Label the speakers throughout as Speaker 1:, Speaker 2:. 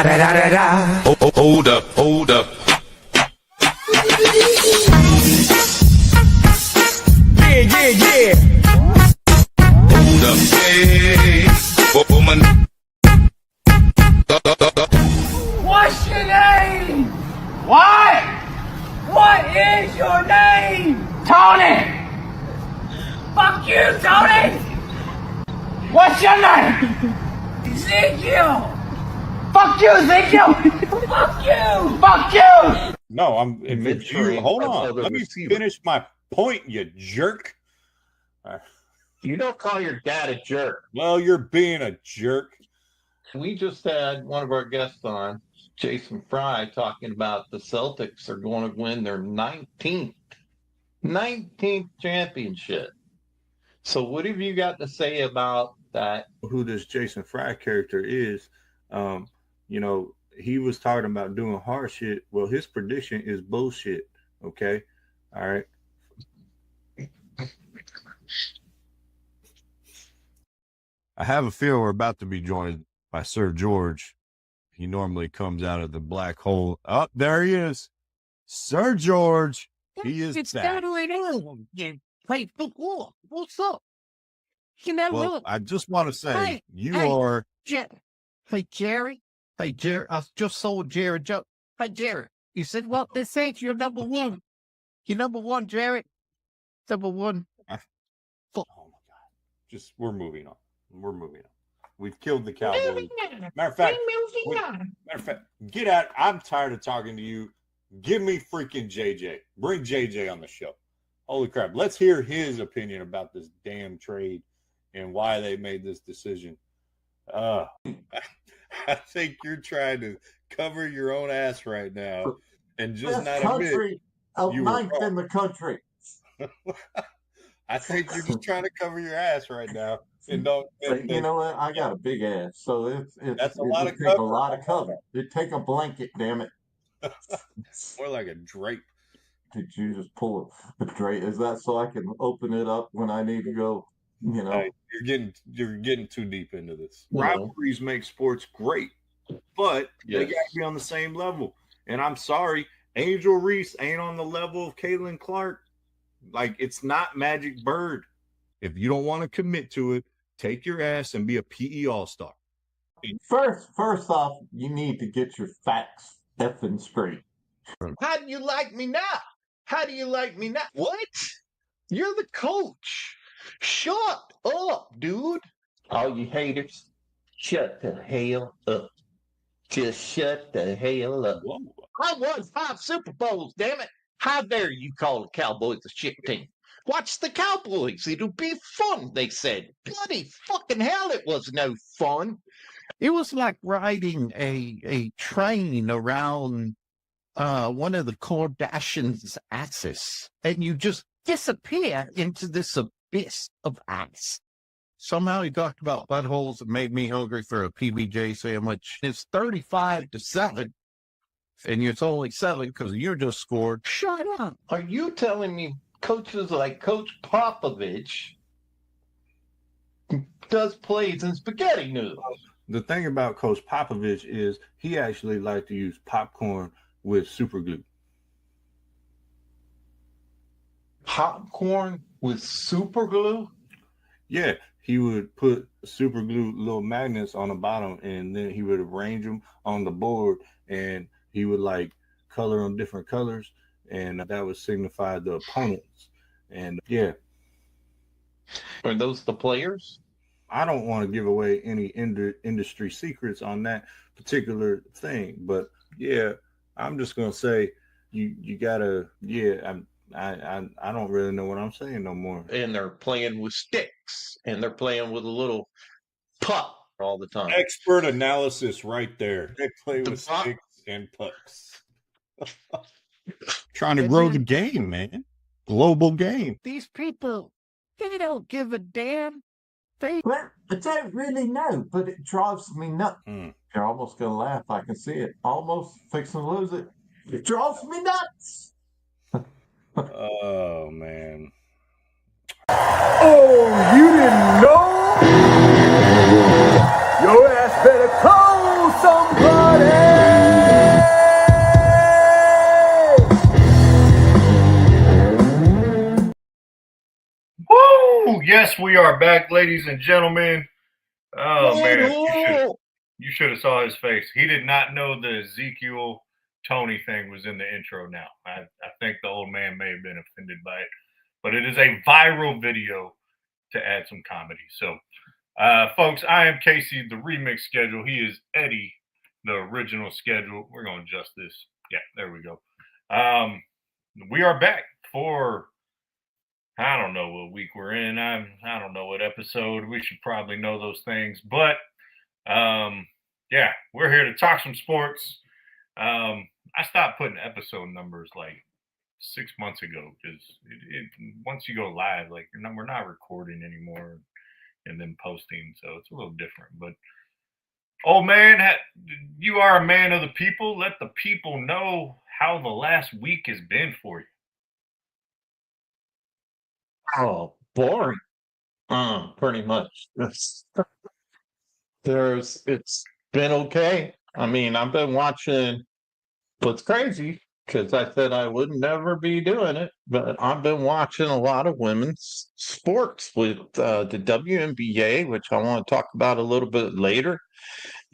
Speaker 1: Hold up, hold up.
Speaker 2: Yeah.
Speaker 1: Hold up, hey, woman.
Speaker 2: What's your name? What? What is your name? Tony! Fuck you, Tony! What's your name? Ezekiel! Fuck you, Ezekiel! Fuck you! Fuck you!
Speaker 3: No, hold on. Let me finish my point, you jerk.
Speaker 4: You don't call your dad a jerk.
Speaker 3: Well, you're being a jerk.
Speaker 4: We just had one of our guests on, Jason Fry, talking about the Celtics are going to win their 19th championship. So what have you got to say about that?
Speaker 5: Who this Jason Fry character is, he was talking about doing hard shit. Well, his prediction is bullshit. Okay. All right.
Speaker 6: I have a feel we're about to be joined by Sir George. He normally comes out of the black hole. Oh, there he is. Sir George. He is
Speaker 7: it's
Speaker 6: back.
Speaker 7: You play football. What's up?
Speaker 6: Well, I just want to say,
Speaker 7: Hey, Hey, Jerry. Hey, Jerry. I just sold Jerry joke. Hey, Jerry. You said, well, this ain't your number one. You're number one, Jerry. Number one.
Speaker 3: Oh, my God. We're moving on. We've killed the Cowboys. Matter of fact, get out. I'm tired of talking to you. Give me freaking JJ. Bring JJ on the show. Holy crap. Let's hear his opinion about this damn trade and why they made this decision. I think you're trying to cover your own ass right now and just not admit
Speaker 8: of ninth in the country.
Speaker 3: I think you're just trying to cover your ass right now. And
Speaker 8: you know what? I got a big ass, so
Speaker 3: that's a lot of
Speaker 8: cover. It take a blanket, damn it.
Speaker 3: More like a drape.
Speaker 8: Did you just pull a drape? Is that so I can open it up when I need to go?
Speaker 3: Hey, you're getting too deep into this.
Speaker 5: Rivalries make sports great, but they got to be on the same level. And I'm sorry, Angel Reese ain't on the level of Caitlin Clark. Like, it's not Magic Bird.
Speaker 6: If you don't want to commit to it, take your ass and be a PE all-star.
Speaker 8: First off, you need to get your facts effing straight.
Speaker 4: How do you like me now? What? You're the coach. Shut up, dude. All you haters, shut the hell up. Just shut the hell up. Whoa. I won 5 Super Bowls, damn it. How dare you call the Cowboys a shit team? Watch the Cowboys. It'll be fun, they said. Bloody fucking hell, it was no fun.
Speaker 7: It was like riding a train around one of the Kardashians' asses, and you just disappear into this abyss of ice. Somehow he talked about buttholes that made me hungry for a PBJ sandwich. It's 35-7, and it's only 7 because you just scored. Shut up.
Speaker 4: Are you telling me coaches like Coach Popovich does plays in spaghetti noodles?
Speaker 5: The thing about Coach Popovich is he actually liked to use popcorn with super glue.
Speaker 4: Popcorn with super glue?
Speaker 5: Yeah, he would put super glue little magnets on the bottom, and then he would arrange them on the board, and he would like color them different colors, and that would signify the opponents. And yeah.
Speaker 4: Are those the players?
Speaker 5: I don't want to give away any industry secrets on that particular thing, but yeah, I'm just gonna say you gotta. Yeah, I don't really know what I'm saying no more.
Speaker 4: And they're playing with sticks, and they're playing with a little puck all the time.
Speaker 3: Expert analysis right there. They play with sticks and pucks.
Speaker 6: Trying to grow the game, man. Global game.
Speaker 7: These people, they don't give a damn.
Speaker 8: Well, I don't really know, but it drives me nuts. You're almost going to laugh. I can see it. Almost fixing to lose it. It drives me nuts.
Speaker 3: Oh, man.
Speaker 2: Oh, you didn't know? Your ass better call somebody.
Speaker 3: yes, we are back, ladies and gentlemen. Oh man, you should have saw his face. He did not know the Ezekiel Tony thing was in the intro. Now, I think the old man may have been offended by it, but it is a viral video to add some comedy. So, folks, I am Casey, the remix schedule. He is Eddie, the original schedule. We're gonna adjust this. Yeah, there we go. We are back for. I don't know what week we're in. I don't know what episode. We should probably know those things. But yeah, we're here to talk some sports. I stopped putting episode numbers like 6 months ago because once you go live, like we're not recording anymore and then posting, so it's a little different. But old man, you are a man of the people. Let the people know how the last week has been for you.
Speaker 8: Oh, boring. Pretty much. It's been okay. I mean, I've been watching what's crazy because I said I would never be doing it, but I've been watching a lot of women's sports with the WNBA, which I want to talk about a little bit later.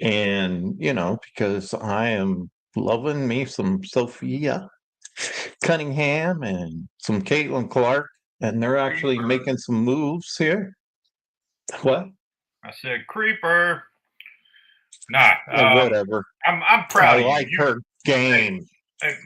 Speaker 8: And, because I am loving me some Sophia Cunningham and some Caitlin Clark, and they're actually making some moves here. What?
Speaker 3: I said creeper. Nah,
Speaker 8: whatever.
Speaker 3: I'm proud
Speaker 8: I
Speaker 3: of
Speaker 8: like
Speaker 3: you.
Speaker 8: her game.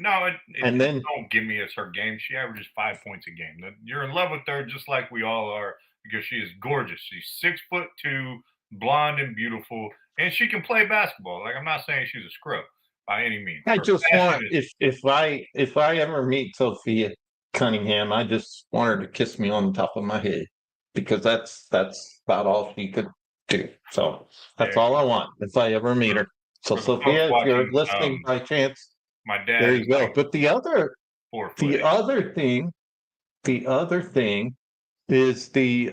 Speaker 3: No,
Speaker 8: And then
Speaker 3: don't give me as her game. She averages 5 points a game. You're in love with her just like we all are because she is gorgeous. She's 6'2", blonde and beautiful, and she can play basketball. Like I'm not saying she's a scrub by any means.
Speaker 8: I
Speaker 3: Her
Speaker 8: just want
Speaker 3: passion is-
Speaker 8: if I ever meet Sophia Cunningham, I just want her to kiss me on the top of my head because that's about all she could do. So that's
Speaker 3: Yeah.
Speaker 8: all I want if I ever meet her. So
Speaker 3: For the folks
Speaker 8: Sophia, if you're
Speaker 3: watching,
Speaker 8: listening by chance,
Speaker 3: my dad
Speaker 8: there
Speaker 3: is
Speaker 8: you go.
Speaker 3: like
Speaker 8: But the other
Speaker 3: 4 foot.
Speaker 8: the other thing is the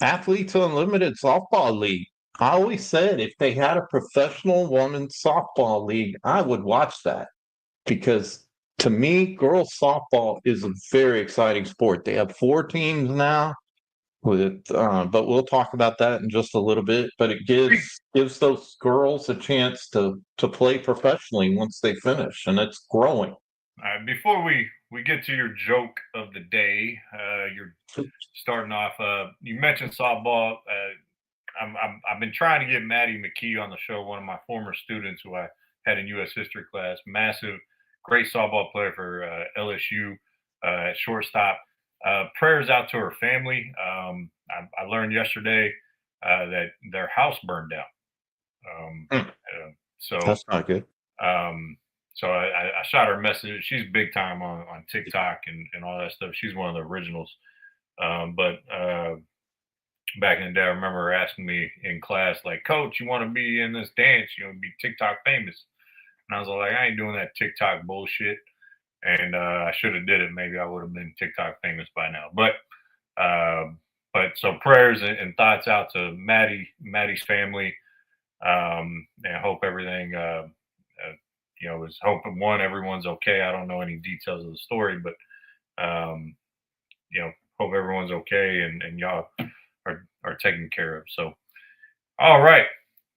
Speaker 8: Athletes Unlimited Softball League. I always said if they had a professional women's softball league, I would watch that because to me, girls softball is a very exciting sport. They have 4 teams now, but we'll talk about that in just a little bit. But it gives those girls a chance to play professionally once they finish, and it's growing.
Speaker 3: Before we get to your joke of the day, you're starting off. You mentioned softball. I've been trying to get Maddie McKee on the show, one of my former students who I had in U.S. history class. Massive, great softball player for LSU at shortstop. Prayers out to her family. I learned yesterday that their house burned down. So
Speaker 8: That's not good.
Speaker 3: So I shot her a message. She's big time on TikTok and all that stuff. She's one of the originals. But back in the day, I remember her asking me in class, like, Coach, you want to be in this dance? Be TikTok famous. And I was like, I ain't doing that TikTok bullshit. And I should have did it. Maybe I would have been TikTok famous by now. But so prayers and thoughts out to Maddie's family. And I hope everything was hoping everyone's okay. I don't know any details of the story, but hope everyone's okay and y'all are taken care of. So, all right.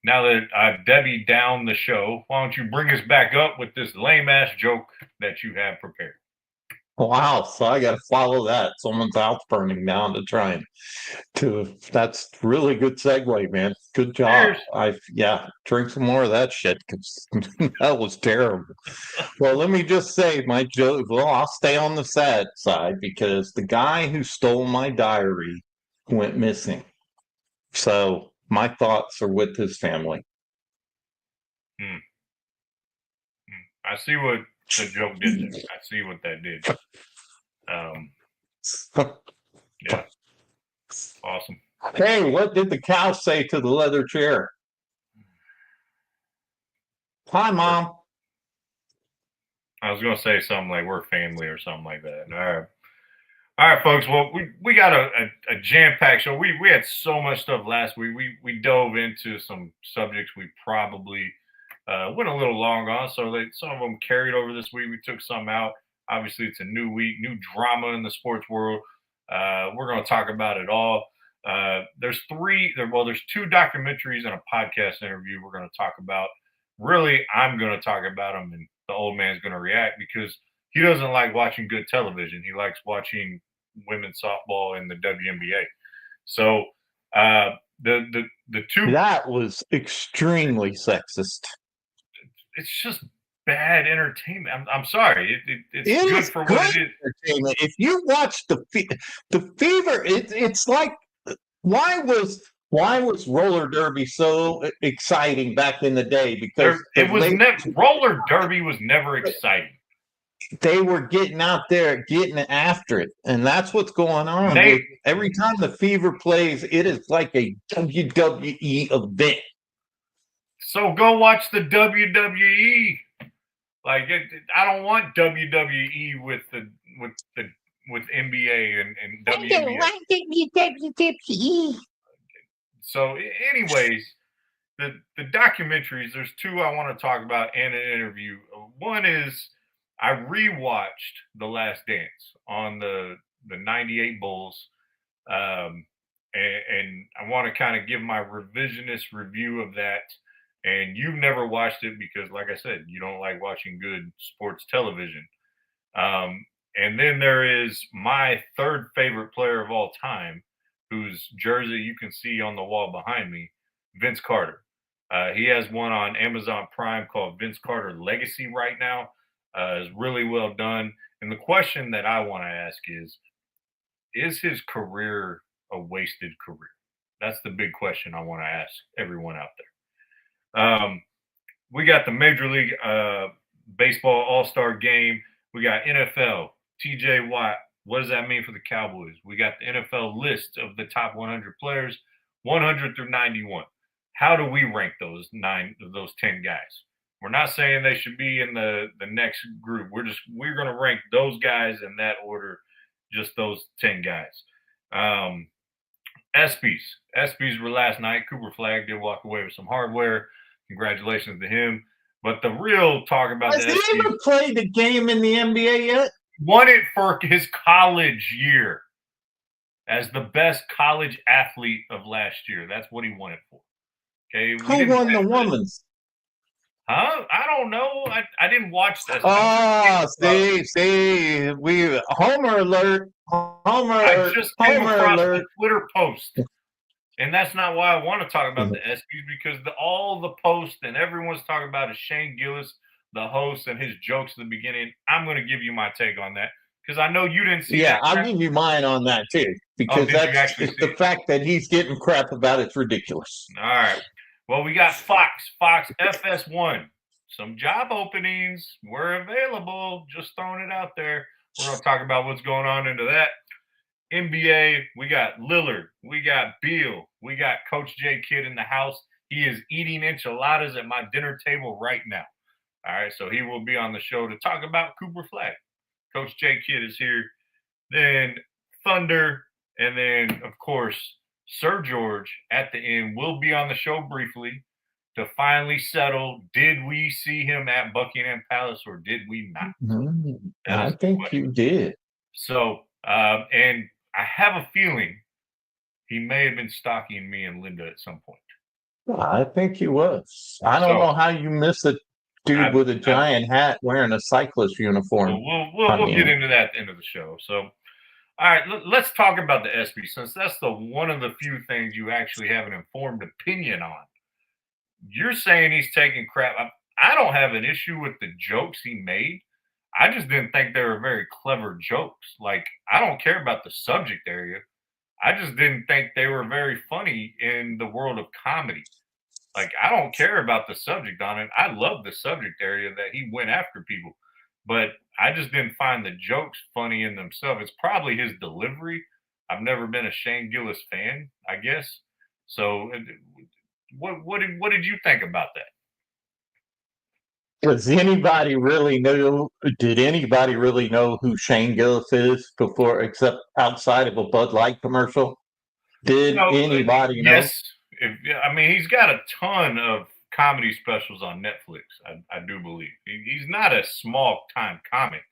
Speaker 3: Now that I've Debbie down the show, why don't you bring us back up with this lame ass joke that you have prepared?
Speaker 8: Wow, so I got to follow that. Someone's house burning down to try and that's really good segue, man. Good job.
Speaker 3: Cheers.
Speaker 8: Drink some more of that shit because that was terrible. Well, let me just say my joke. Well, I'll stay on the sad side because the guy who stole my diary went missing. So my thoughts are with his family.
Speaker 3: I see what the joke did there. I see what that did. Yeah. Awesome.
Speaker 8: Hey, what did the cow say to the leather chair? Hi, Mom.
Speaker 3: I was going to say something like we're family or something like that. All right, folks. Well, we got a jam-packed show. We had so much stuff last week. We dove into some subjects we probably went a little long on. So some of them carried over this week. We took some out. Obviously, it's a new week, new drama in the sports world.
Speaker 9: We're going to talk about it all. There's two documentaries and a podcast interview we're going to talk about. Really, I'm going to talk about them, and the old man's going to react because he doesn't like watching good television. He likes watching women's softball in the WNBA. So the two
Speaker 8: That was extremely sexist.
Speaker 9: it's just bad entertainment. I'm sorry. It's
Speaker 8: It
Speaker 9: good
Speaker 8: is
Speaker 9: for
Speaker 8: good
Speaker 9: what it is.
Speaker 8: entertainment. If you watch the Fever, it's like why was roller derby so exciting back in the day? Because
Speaker 9: Roller derby was never exciting.
Speaker 8: they were getting out there, getting after it, and that's what's going on. Every time the Fever plays, it is like a WWE event.
Speaker 9: So go watch the WWE. Like I don't want WWE with NBA and WNBA.
Speaker 8: WWE.
Speaker 9: So, anyways, the documentaries. There's two I want to talk about and an interview. One is I rewatched The Last Dance on the '98 Bulls, and I want to kind of give my revisionist review of that. And you've never watched it because, like I said, you don't like watching good sports television. And then there is my third favorite player of all time, whose jersey you can see on the wall behind me, Vince Carter. He has one on Amazon Prime called Vince Carter Legacy right now. It's really well done. And the question that I want to ask is his career a wasted career? That's the big question I want to ask everyone out there. We got the Major League Baseball All-Star Game. We got NFL, TJ Watt. What does that mean for the Cowboys? We got the NFL list of the top 100 players, 100 through 91. How do we rank those 10 guys? We're not saying they should be in the next group. We're going to rank those guys in that order, just those 10 guys. ESPYs were last night. Cooper Flagg did walk away with some hardware. Congratulations to him. But the real talk about
Speaker 8: Has he ever played a game in the NBA yet?
Speaker 9: Won it for his college year as the best college athlete of last year. That's what he won it for. Okay,
Speaker 8: who won the women's?
Speaker 9: Huh? I don't know. I didn't watch that.
Speaker 8: See, we Homer alert.
Speaker 9: I just came across the Twitter post. And that's not why I want to talk about the ESPYs, because all the posts and everyone's talking about is Shane Gillis, the host, and his jokes at the beginning. I'm going to give you my take on that because I know you didn't see that.
Speaker 8: Yeah, I'll give you mine on that too, because that's the fact that he's getting crap about it's ridiculous.
Speaker 9: All right. Well, we got Fox FS1. Some job openings were available. Just throwing it out there. We're going to talk about what's going on into that. NBA, we got Lillard, we got Beal, we got Coach J Kidd in the house. He is eating enchiladas at my dinner table right now. All right, so he will be on the show to talk about Cooper Flagg. Coach J Kidd is here. Then Thunder, and then, of course, Sir George at the end will be on the show briefly to finally settle, did we see him at Buckingham Palace or did we not?
Speaker 8: I think you did.
Speaker 9: So, and I have a feeling he may have been stalking me and Linda at some point.
Speaker 8: I think he was. I don't know how you miss a dude with a giant hat wearing a cyclist uniform.
Speaker 9: We'll get into that at the end of the show. So, all right, let's talk about the ESPY, since that's one of the few things you actually have an informed opinion on. You're saying he's taking crap. I don't have an issue with the jokes he made. I just didn't think they were very clever jokes. Like, I don't care about the subject area. I just didn't think they were very funny in the world of comedy. Like, I don't care about the subject on it. I love the subject area that he went after people. But I just didn't find the jokes funny in themselves. It's probably his delivery. I've never been a Shane Gillis fan, I guess. So what did you think about that?
Speaker 8: Did anybody really know who Shane Gillis is before, except outside of a Bud Light commercial? Did anybody know?
Speaker 9: Yes. I mean, he's got a ton of comedy specials on Netflix. I do believe he's not a small time comic.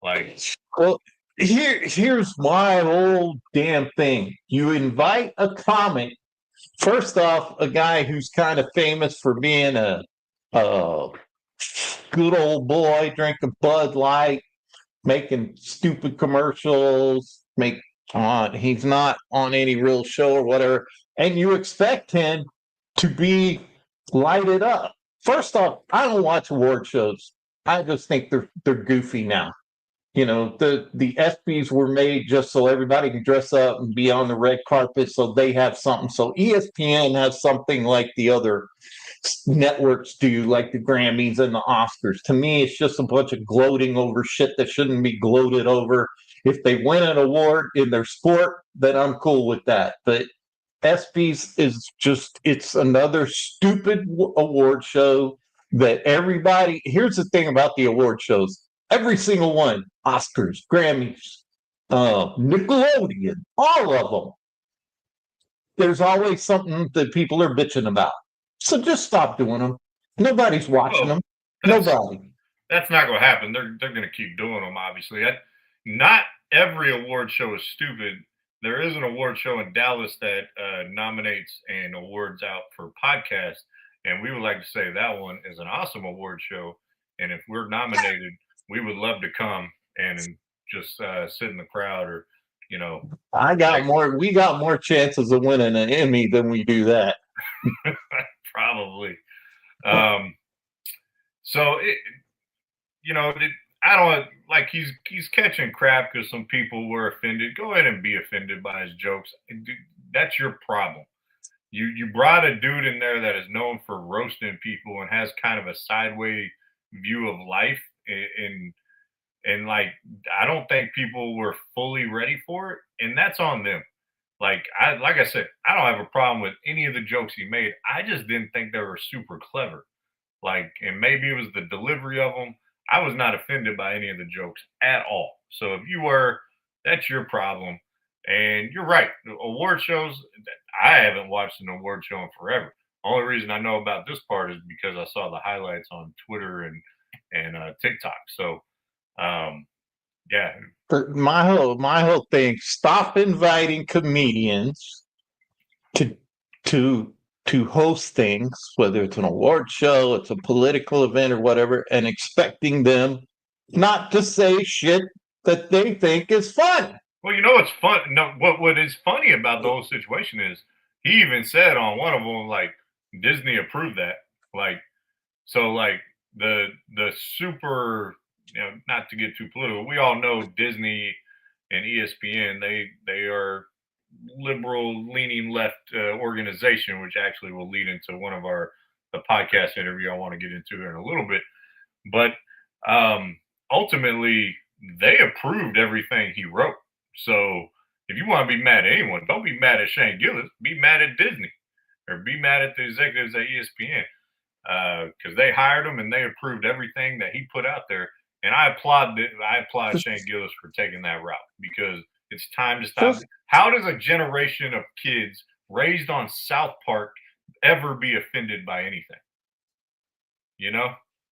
Speaker 9: Like,
Speaker 8: well, Here's my whole damn thing. You invite a comic, first off, a guy who's kind of famous for being a good old boy, drinking Bud Light, making stupid commercials, he's not on any real show or whatever, and you expect him to be lighted up. First off, I don't watch award shows. I just think they're goofy now. You know, the ESPYs were made just so everybody can dress up and be on the red carpet, so they have something. So ESPN has something like the other networks do, like the Grammys and the Oscars. To me, it's just a bunch of gloating over shit that shouldn't be gloated over. If they win an award in their sport, then I'm cool with that. But ESPYs is just, it's another stupid award show that everybody, here's the thing about the award shows. Every single one, Oscars, Grammys, Nickelodeon, all of them. There's always something that people are bitching about. So just stop doing them. Nobody's watching them. Nobody.
Speaker 9: That's not going to happen. They're going to keep doing them, obviously. Not every award show is stupid. There is an award show in Dallas that nominates and awards out for podcasts. And we would like to say that one is an awesome award show. And if we're nominated, we would love to come and just sit in the crowd, or, you know.
Speaker 8: We got more chances of winning an Emmy than we do that.
Speaker 9: Probably. So, I don't like, he's catching crap because some people were offended. Go ahead and be offended by his jokes. That's your problem. You brought a dude in there that is known for roasting people and has kind of a sideways view of life, and like, I don't think people were fully ready for it, and that's on them. Like I said, I don't have a problem with any of the jokes he made. I just didn't think they were super clever. Like, and maybe it was the delivery of them. I was not offended by any of the jokes at all. So if you were, that's your problem. And you're right. The award shows, I haven't watched an award show in forever. Only reason I know about this part is because I saw the highlights on Twitter and TikTok. So, yeah.
Speaker 8: My whole thing: stop inviting comedians to host things, whether it's an award show, it's a political event, or whatever, and expecting them not to say shit that they think is fun.
Speaker 9: Well, what's fun? No, what is funny about the whole situation is he even said on one of them, like, Disney approved that. Like, so, like, the super, not to get too political, we all know Disney and ESPN, they are liberal leaning left organization, which actually will lead into one of the podcast interview I want to get into here in a little bit. But ultimately, they approved everything he wrote. So if you want to be mad at anyone, don't be mad at Shane Gillis. Be mad at Disney, or be mad at the executives at ESPN, because they hired him and they approved everything that he put out there. And I applaud Shane Gillis for taking that route, because it's time to stop. How does a generation of kids raised on South Park ever be offended by anything?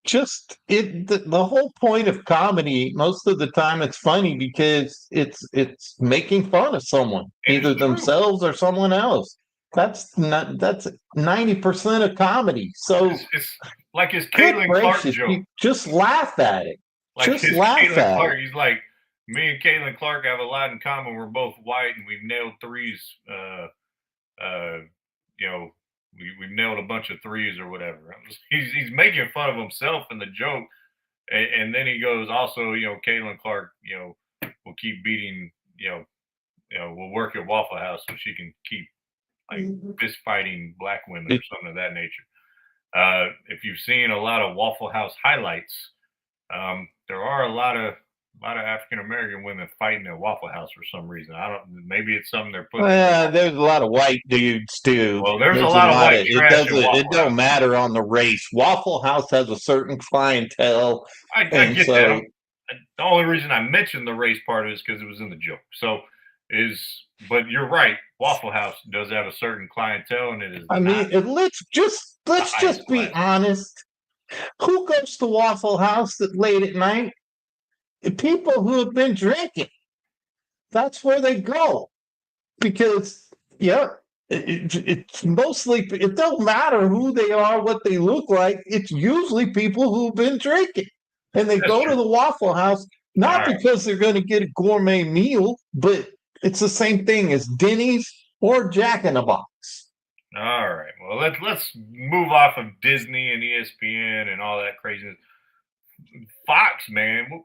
Speaker 8: Just the whole point of comedy, most of the time it's funny because it's making fun of someone, either themselves or someone else. That's 90% of comedy. So
Speaker 9: it's like his Caitlin Clark joke.
Speaker 8: Just laugh at it.
Speaker 9: Like
Speaker 8: just
Speaker 9: his
Speaker 8: laugh
Speaker 9: Caitlin
Speaker 8: at
Speaker 9: Clark.
Speaker 8: it.
Speaker 9: He's like, me and Caitlin Clark have a lot in common. We're both white, and we've nailed threes. We've nailed a bunch of threes or whatever. He's making fun of himself in the joke, and then he goes, also, Caitlin Clark, will keep beating, will work at Waffle House so she can keep, like, fist fighting black women or something of that nature. If you've seen a lot of Waffle House highlights, there are a lot of African American women fighting at Waffle House for some reason. Maybe it's something they're putting.
Speaker 8: There's a lot of white dudes too.
Speaker 9: Well, there's a lot of white trash.
Speaker 8: It don't matter on the race. Waffle House has a certain clientele.
Speaker 9: I get that. The only reason I mentioned the race part is because it was in the joke. But you're right. Waffle House does have a certain clientele, and it is.
Speaker 8: Let's just be honest. Who goes to Waffle House late at night? People who have been drinking. that's where they go because it's mostly it don't matter who they are, what they look like. It's usually people who've been drinking, and they
Speaker 9: That's
Speaker 8: go to
Speaker 9: true.
Speaker 8: the Waffle House
Speaker 9: All
Speaker 8: not
Speaker 9: right.
Speaker 8: because they're going to get a gourmet meal, but it's the same thing as Denny's or Jack in the Box.
Speaker 9: All right. Well, let's move off of Disney and ESPN and all that craziness. Fox, man.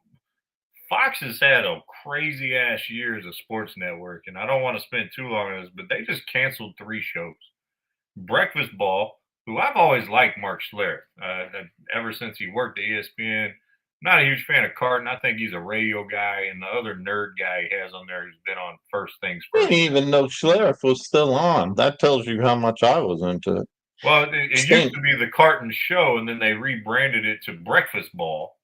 Speaker 9: Fox has had a crazy ass year as a sports network, and I don't want to spend too long on this, but they just canceled 3 shows. Breakfast Ball, who I've always liked Mark Schlereth, ever since he worked at ESPN. Not a huge fan of Carton. I think he's a radio guy, and the other nerd guy he has on there who's been on First Things
Speaker 8: I
Speaker 9: First.
Speaker 8: didn't even know Schlereth was still on. That tells you how much I was into it.
Speaker 9: Well, it used to be the Carton Show, and then they rebranded it to Breakfast Ball,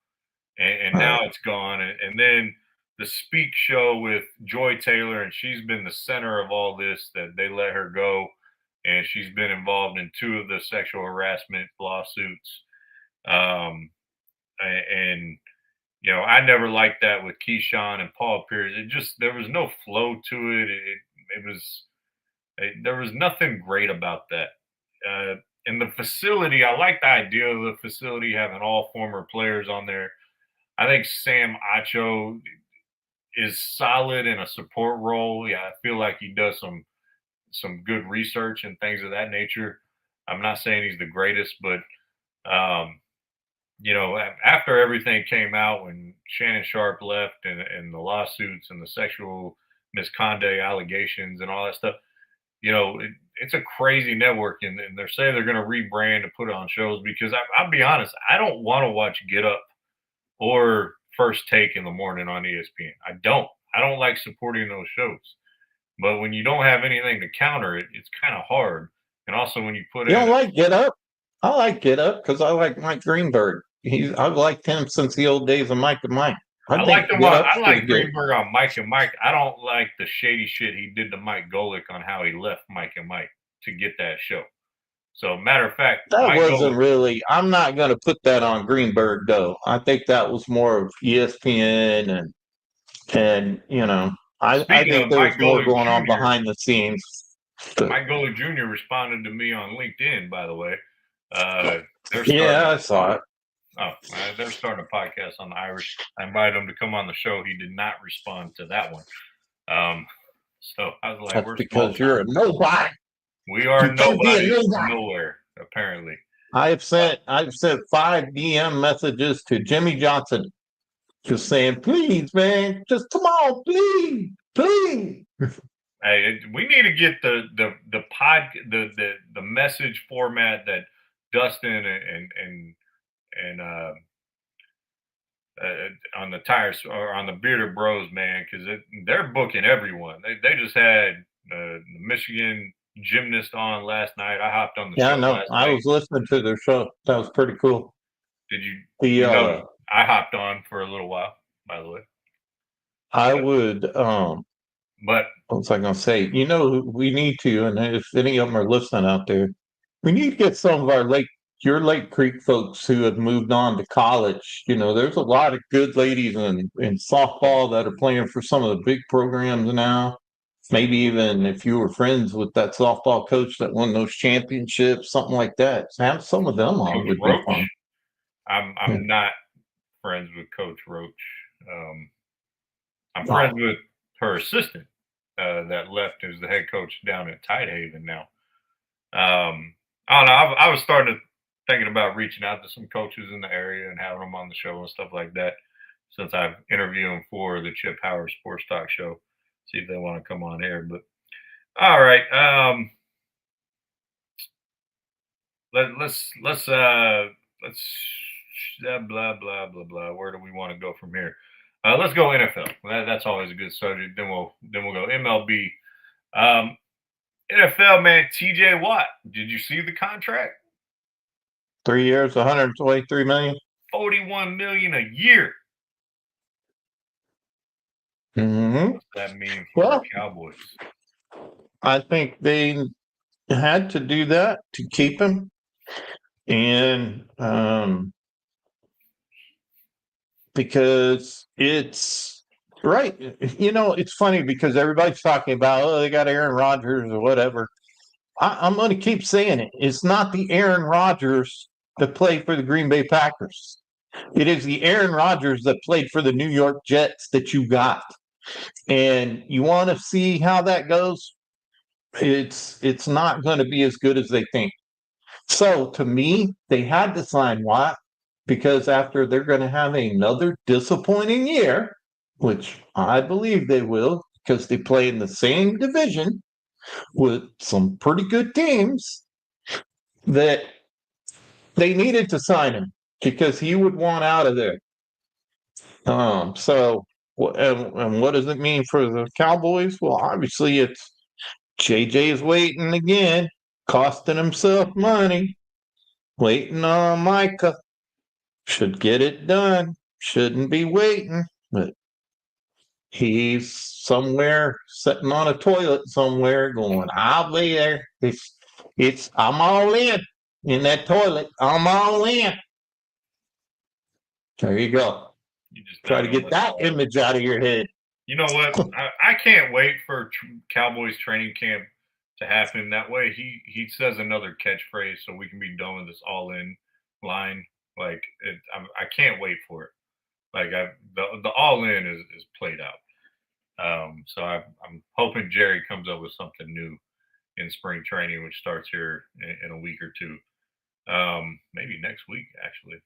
Speaker 9: and now it's gone. And then the Speak Show with Joy Taylor, and she's been the center of all this. That they let her go, and she's been involved in 2 of the sexual harassment lawsuits. And you know, I never liked that with Keyshawn and Paul Pierce. It just there was no flow to it. There was nothing great about that. And the facility, I like the idea of the facility having all former players on there. I think Sam Acho is solid in a support role. Yeah, I feel like he does some good research and things of that nature. I'm not saying he's the greatest, but you know, after everything came out when Shannon Sharp left and the lawsuits and the sexual misconduct allegations and all that stuff, you know, it's a crazy network, and they're saying they're going to rebrand and put it on shows because I'll be honest, I don't want to watch Get Up or First Take in the morning on ESPN. I don't like supporting those shows. But when you don't have anything to counter it, it's kind of hard. And also when you put
Speaker 8: You
Speaker 9: in
Speaker 8: don't like Get Up? I like Get Up because I like Mike Greenberg. I've liked him since the old days of Mike and Mike.
Speaker 9: I
Speaker 8: think
Speaker 9: like him.
Speaker 8: Get Up's
Speaker 9: I
Speaker 8: pretty
Speaker 9: like
Speaker 8: good.
Speaker 9: Greenberg on Mike and Mike. I don't like the shady shit he did to Mike Golick on how he left Mike and Mike to get that show. So, matter of fact,
Speaker 8: That
Speaker 9: Mike
Speaker 8: wasn't
Speaker 9: Golick,
Speaker 8: really. I'm not going to put that on Greenberg though. I think that was more of ESPN and you know, I
Speaker 9: speaking
Speaker 8: think
Speaker 9: of
Speaker 8: there was
Speaker 9: Mike
Speaker 8: more
Speaker 9: Golick
Speaker 8: going on
Speaker 9: Jr.,
Speaker 8: behind the scenes. But,
Speaker 9: Mike Golick Jr. responded to me on LinkedIn, by the way. They're starting.
Speaker 8: yeah, I saw it.
Speaker 9: Oh, they're starting a podcast on the Irish. I invited him to come on the show. He did not respond to that one. So I was like,
Speaker 8: That's
Speaker 9: "We're
Speaker 8: because you're a nobody.
Speaker 9: we are
Speaker 8: You can't be a
Speaker 9: nobodies
Speaker 8: nobody.
Speaker 9: nowhere, apparently."
Speaker 8: I've sent 5 DM messages to Jimmy Johnson, just saying, please, man, just come on, please, please.
Speaker 9: Hey, we need to get the message format that Dustin and on the tires or on the Bearded Bros, man, because they're booking everyone. They just had the Michigan gymnast on last night. I hopped on the
Speaker 8: Yeah,
Speaker 9: show
Speaker 8: no,
Speaker 9: last
Speaker 8: I
Speaker 9: night.
Speaker 8: was listening to their show. That was pretty cool.
Speaker 9: Did you?
Speaker 8: The
Speaker 9: I hopped on for a little while, by the way.
Speaker 8: I would
Speaker 9: But
Speaker 8: what was I going to say? You know, we need to, and if any of them are listening out there, we need to get some of your Lake Creek folks who have moved on to college. You know, there's a lot of good ladies in softball that are playing for some of the big programs now. Maybe even if you were friends with that softball coach that won those championships, something like that. Have some of them on
Speaker 9: Coach
Speaker 8: would be
Speaker 9: Roach,
Speaker 8: fun.
Speaker 9: I'm not friends with Coach Roach. I'm
Speaker 8: Oh.
Speaker 9: friends with her assistant that left as the head coach down at Tidehaven now. I don't know. I was thinking about reaching out to some coaches in the area and having them on the show and stuff like that. Since I've interviewed them for the Chip Howard Sports Talk show, see if they want to come on here. But all right, let's blah blah blah blah. Where do we want to go from here? Let's go NFL. That's always a good subject. Then we'll go MLB. NFL, man, TJ Watt. Did you see the contract?
Speaker 8: 3 years, 123 million.
Speaker 9: 41 million a year.
Speaker 8: Mm-hmm.
Speaker 9: What's that mean for the Cowboys?
Speaker 8: I think they had to do that to keep him, and because it's Right. It's funny because everybody's talking about, oh, they got Aaron Rodgers or whatever. I'm going to keep saying it. It's not the Aaron Rodgers that played for the Green Bay Packers. It is the Aaron Rodgers that played for the New York Jets that you got. And you want to see how that goes? It's not going to be as good as they think. So to me, they had to sign Watt because after they're going to have another disappointing year, which I believe they will, because they play in the same division with some pretty good teams, that they needed to sign him because he would want out of there. And what does it mean for the Cowboys? Well, obviously, it's JJ is waiting again, costing himself money, waiting on Micah. Should get it done. Shouldn't be waiting, but he's somewhere sitting on a toilet somewhere going, I'll be there. I'm all in that toilet. I'm all in. There you go.
Speaker 9: You just
Speaker 8: Try
Speaker 9: don't
Speaker 8: to
Speaker 9: know
Speaker 8: get
Speaker 9: what's
Speaker 8: that
Speaker 9: going on.
Speaker 8: image out of your head.
Speaker 9: You know what? I can't wait for Cowboys training camp to happen. That way, he says another catchphrase so we can be done with this all in line. Like I can't wait for it. Like the all in is played out. So I'm hoping Jerry comes up with something new in spring training, which starts here in a week or two. Maybe next week actually.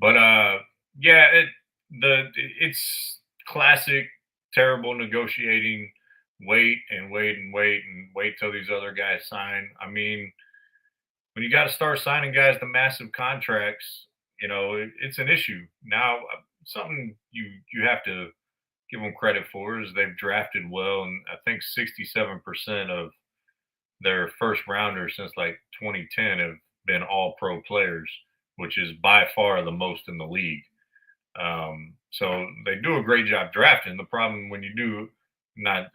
Speaker 9: But yeah, it's classic terrible negotiating. Wait and wait and wait and wait till these other guys sign. I mean, when you got to start signing guys to massive contracts, it's an issue. Now, something you have to give them credit for is they've drafted well, and I think 67% of their first rounders since like 2010 have been all pro players, which is by far the most in the league. So they do a great job drafting. The problem when you do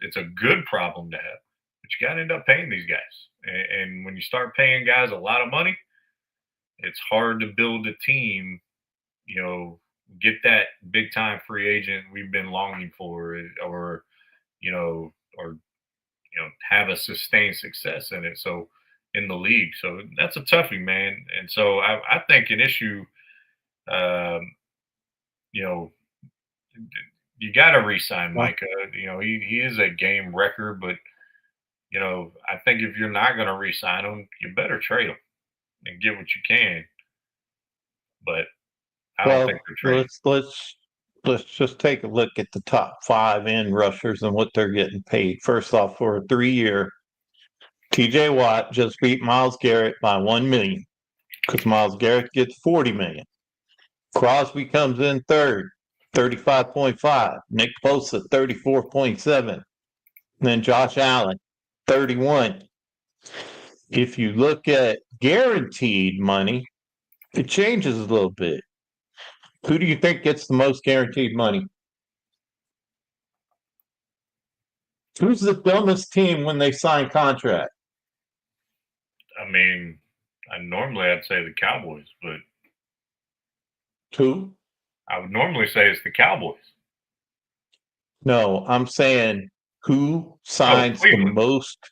Speaker 9: it's a good problem to have, but you got to end up paying these guys. And when you start paying guys a lot of money, it's hard to build a team, get that big time free agent we've been longing for, or have a sustained success in it. So in the league, so that's a toughie, man. And so I think an issue, um, you know, you got to re-sign Micah. He is a game wrecker, but I think if you're not going to re-sign him, you better trade him and get what you can. But I don't think they're trading.
Speaker 8: Let's just take a look at the top 5 end rushers and what they're getting paid. First off, for a 3-year, TJ Watt just beat Myles Garrett by $1 million because Myles Garrett gets $40 million. Crosby comes in third, 35.5. Nick Bosa, 34.7. Then Josh Allen, 31. If you look at guaranteed money, it changes a little bit. Who do you think gets the most guaranteed money? Who's the dumbest team when they sign contract?
Speaker 9: I mean, I'd say the Cowboys, but
Speaker 8: Who?
Speaker 9: I would normally say it's the Cowboys.
Speaker 8: No, I'm saying who signs the
Speaker 9: Cleveland.
Speaker 8: most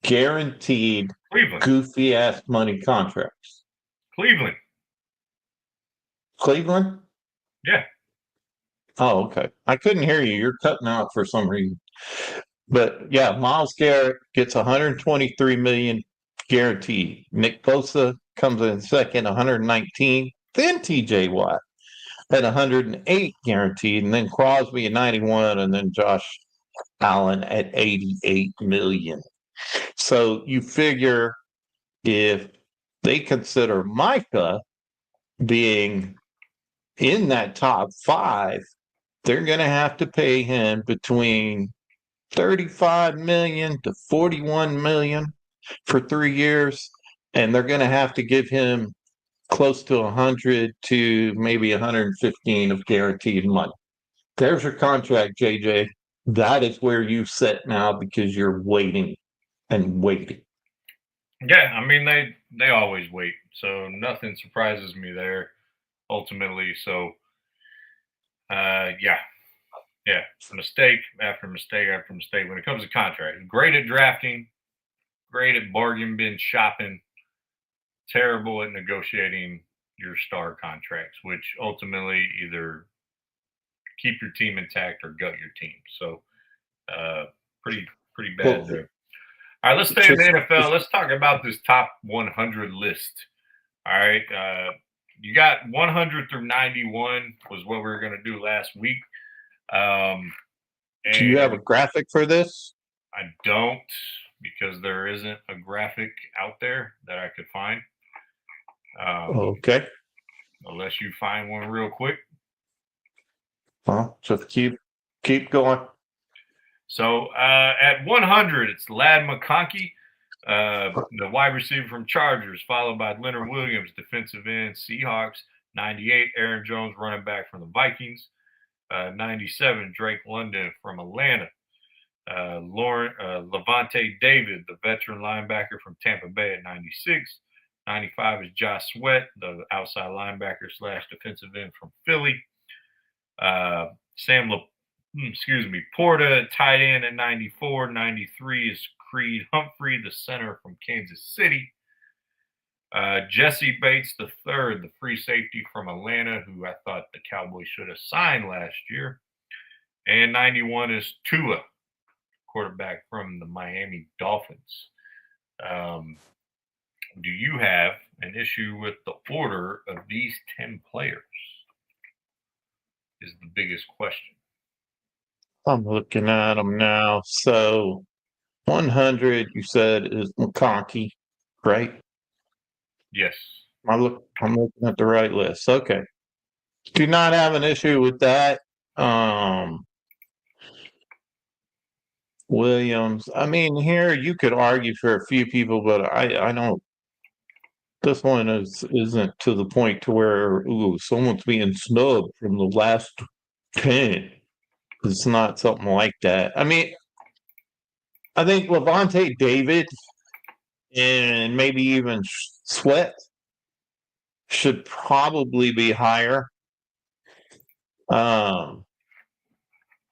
Speaker 8: guaranteed
Speaker 9: Cleveland.
Speaker 8: goofy ass money contracts?
Speaker 9: Cleveland.
Speaker 8: Cleveland?
Speaker 9: Yeah.
Speaker 8: Oh, okay. I couldn't hear you. You're cutting out for some reason. But yeah, Myles Garrett gets 123 million guaranteed. Nick Bosa comes in second, 119. Then TJ Watt at 108 guaranteed, and then Crosby at 91, and then Josh Allen at 88 million. So you figure if they consider Micah being in that top 5, they're going to have to pay him between 35 million to 41 million for 3 years, and they're going to have to give him close to 100 to maybe 115 of guaranteed money. There's your contract, JJ. That is where you sit now because you're waiting and waiting.
Speaker 9: Yeah, I mean they always wait, so nothing surprises me there ultimately. So yeah, Yeah, mistake after mistake after mistake. When it comes to contracts, great at drafting, great at bargain bin shopping, terrible at negotiating your star contracts, which ultimately either keep your team intact or gut your team. So, pretty bad
Speaker 8: Well,
Speaker 9: there. All right, let's stay in the
Speaker 8: just
Speaker 9: NFL. Let's talk about this top 100 list. All right, you got 100 through 91 was what we were going to do last week.
Speaker 8: do you have a
Speaker 9: And
Speaker 8: graphic for this?
Speaker 9: I don't, because there isn't a graphic out there that I could find.
Speaker 8: Okay.
Speaker 9: Unless you find one real quick.
Speaker 8: Well, just keep going.
Speaker 9: So at 100, it's Lad McConkey, the wide receiver from Chargers, followed by Leonard Williams, defensive end, Seahawks. 98, Aaron Jones, running back from the Vikings. 97, Drake London from Atlanta. Levante David, the veteran linebacker from Tampa Bay at 96. 95 is Josh Sweat, the outside linebacker / defensive end from Philly. Porta, tight end at 94. 93 is Creed Humphrey, the center from Kansas City. Jesse Bates III, the free safety from Atlanta, who I thought the Cowboys should have signed last year. And 91 is Tua, quarterback from the Miami Dolphins. Do you have an issue with the order of these 10 players? Is the biggest question.
Speaker 8: I'm looking at them now. So 100, you said, is McConkey, right?
Speaker 9: Yes.
Speaker 8: I'm looking at the right list. Okay. Do not have an issue with that. Williams. I mean, here you could argue for a few people, but I don't. This one isn't to the point to where someone's being snubbed from the last 10. It's not something like that. I mean, I think Levante David and maybe even Sweat should probably be higher.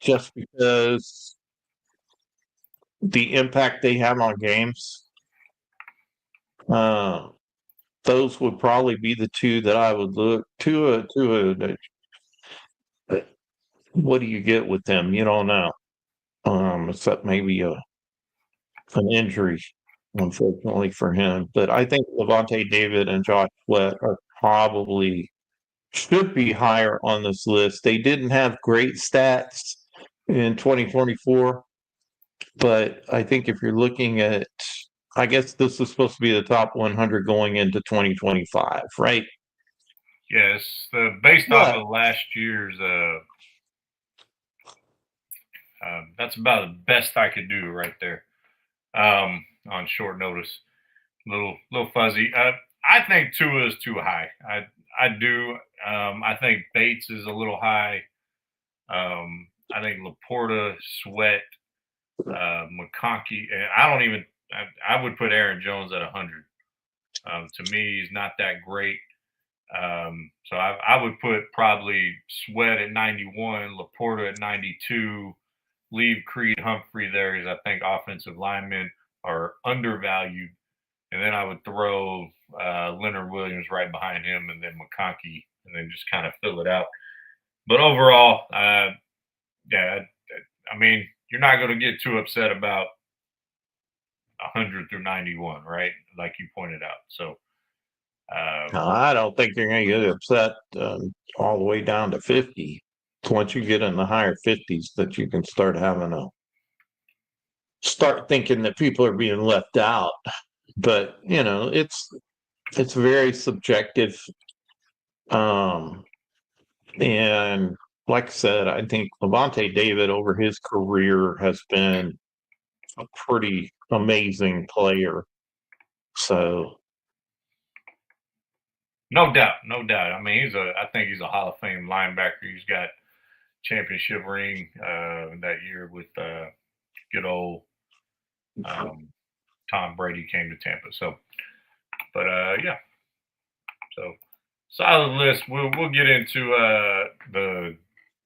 Speaker 8: Just because the impact they have on games. Those would probably be the two that I would look to. What do you get with them? You don't know. Except maybe an injury, unfortunately for him. But I think Levante David and Josh Sweat are probably should be higher on this list. They didn't have great stats in 2024, but I think if you're looking at, I guess this is supposed to be the top 100 going into 2025, right?
Speaker 9: Yes. Based off
Speaker 8: But
Speaker 9: of last year's, that's about the best I could do right there on short notice. Little fuzzy. I think Tua is too high. I do. I think Bates is a little high. I think Laporta, Sweat, McConkey. And I don't even. I would put Aaron Jones at 100. To me, he's not that great. So I would put probably Sweat at 91, Laporta at 92. Leave Creed Humphrey there because I think offensive linemen are undervalued. And then I would throw Leonard Williams right behind him and then McConkey and then just kind of fill it out. But overall, yeah, I mean, you're not going to get too upset about 100 through 91, right? Like you pointed out. So,
Speaker 8: I don't think you're going to get upset all the way down to 50. Once you get in the higher 50s, that you can start thinking that people are being left out. But it's very subjective. And like I said, I think Levante David over his career has been a pretty amazing player. So
Speaker 9: no doubt. I mean, I think he's a Hall of Fame linebacker. He's got championship ring that year with good old Tom Brady came to Tampa. So, but yeah. So solid list. We'll get into the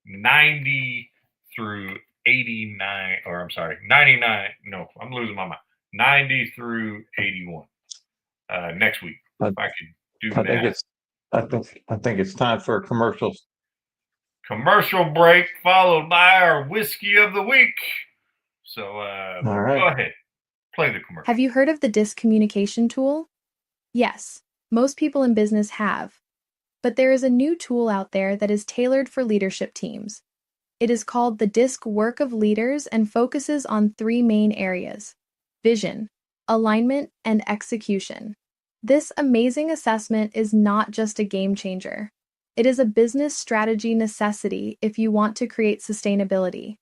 Speaker 9: 90 through 89, or I'm sorry, 99. No, I'm losing my mind. 90 through 81 next week. If I could do
Speaker 8: I think
Speaker 9: that.
Speaker 8: it's I think it's time for a commercial.
Speaker 9: Commercial break followed by our whiskey of the week. So
Speaker 8: All
Speaker 9: go
Speaker 8: right.
Speaker 9: ahead, play the commercial.
Speaker 10: Have you heard of the DISC communication tool? Yes, most people in business have. But there is a new tool out there that is tailored for leadership teams. It is called the DISC Work of Leaders and focuses on 3 main areas: vision, alignment, and execution. This amazing assessment is not just a game changer. It is a business strategy necessity if you want to create sustainability.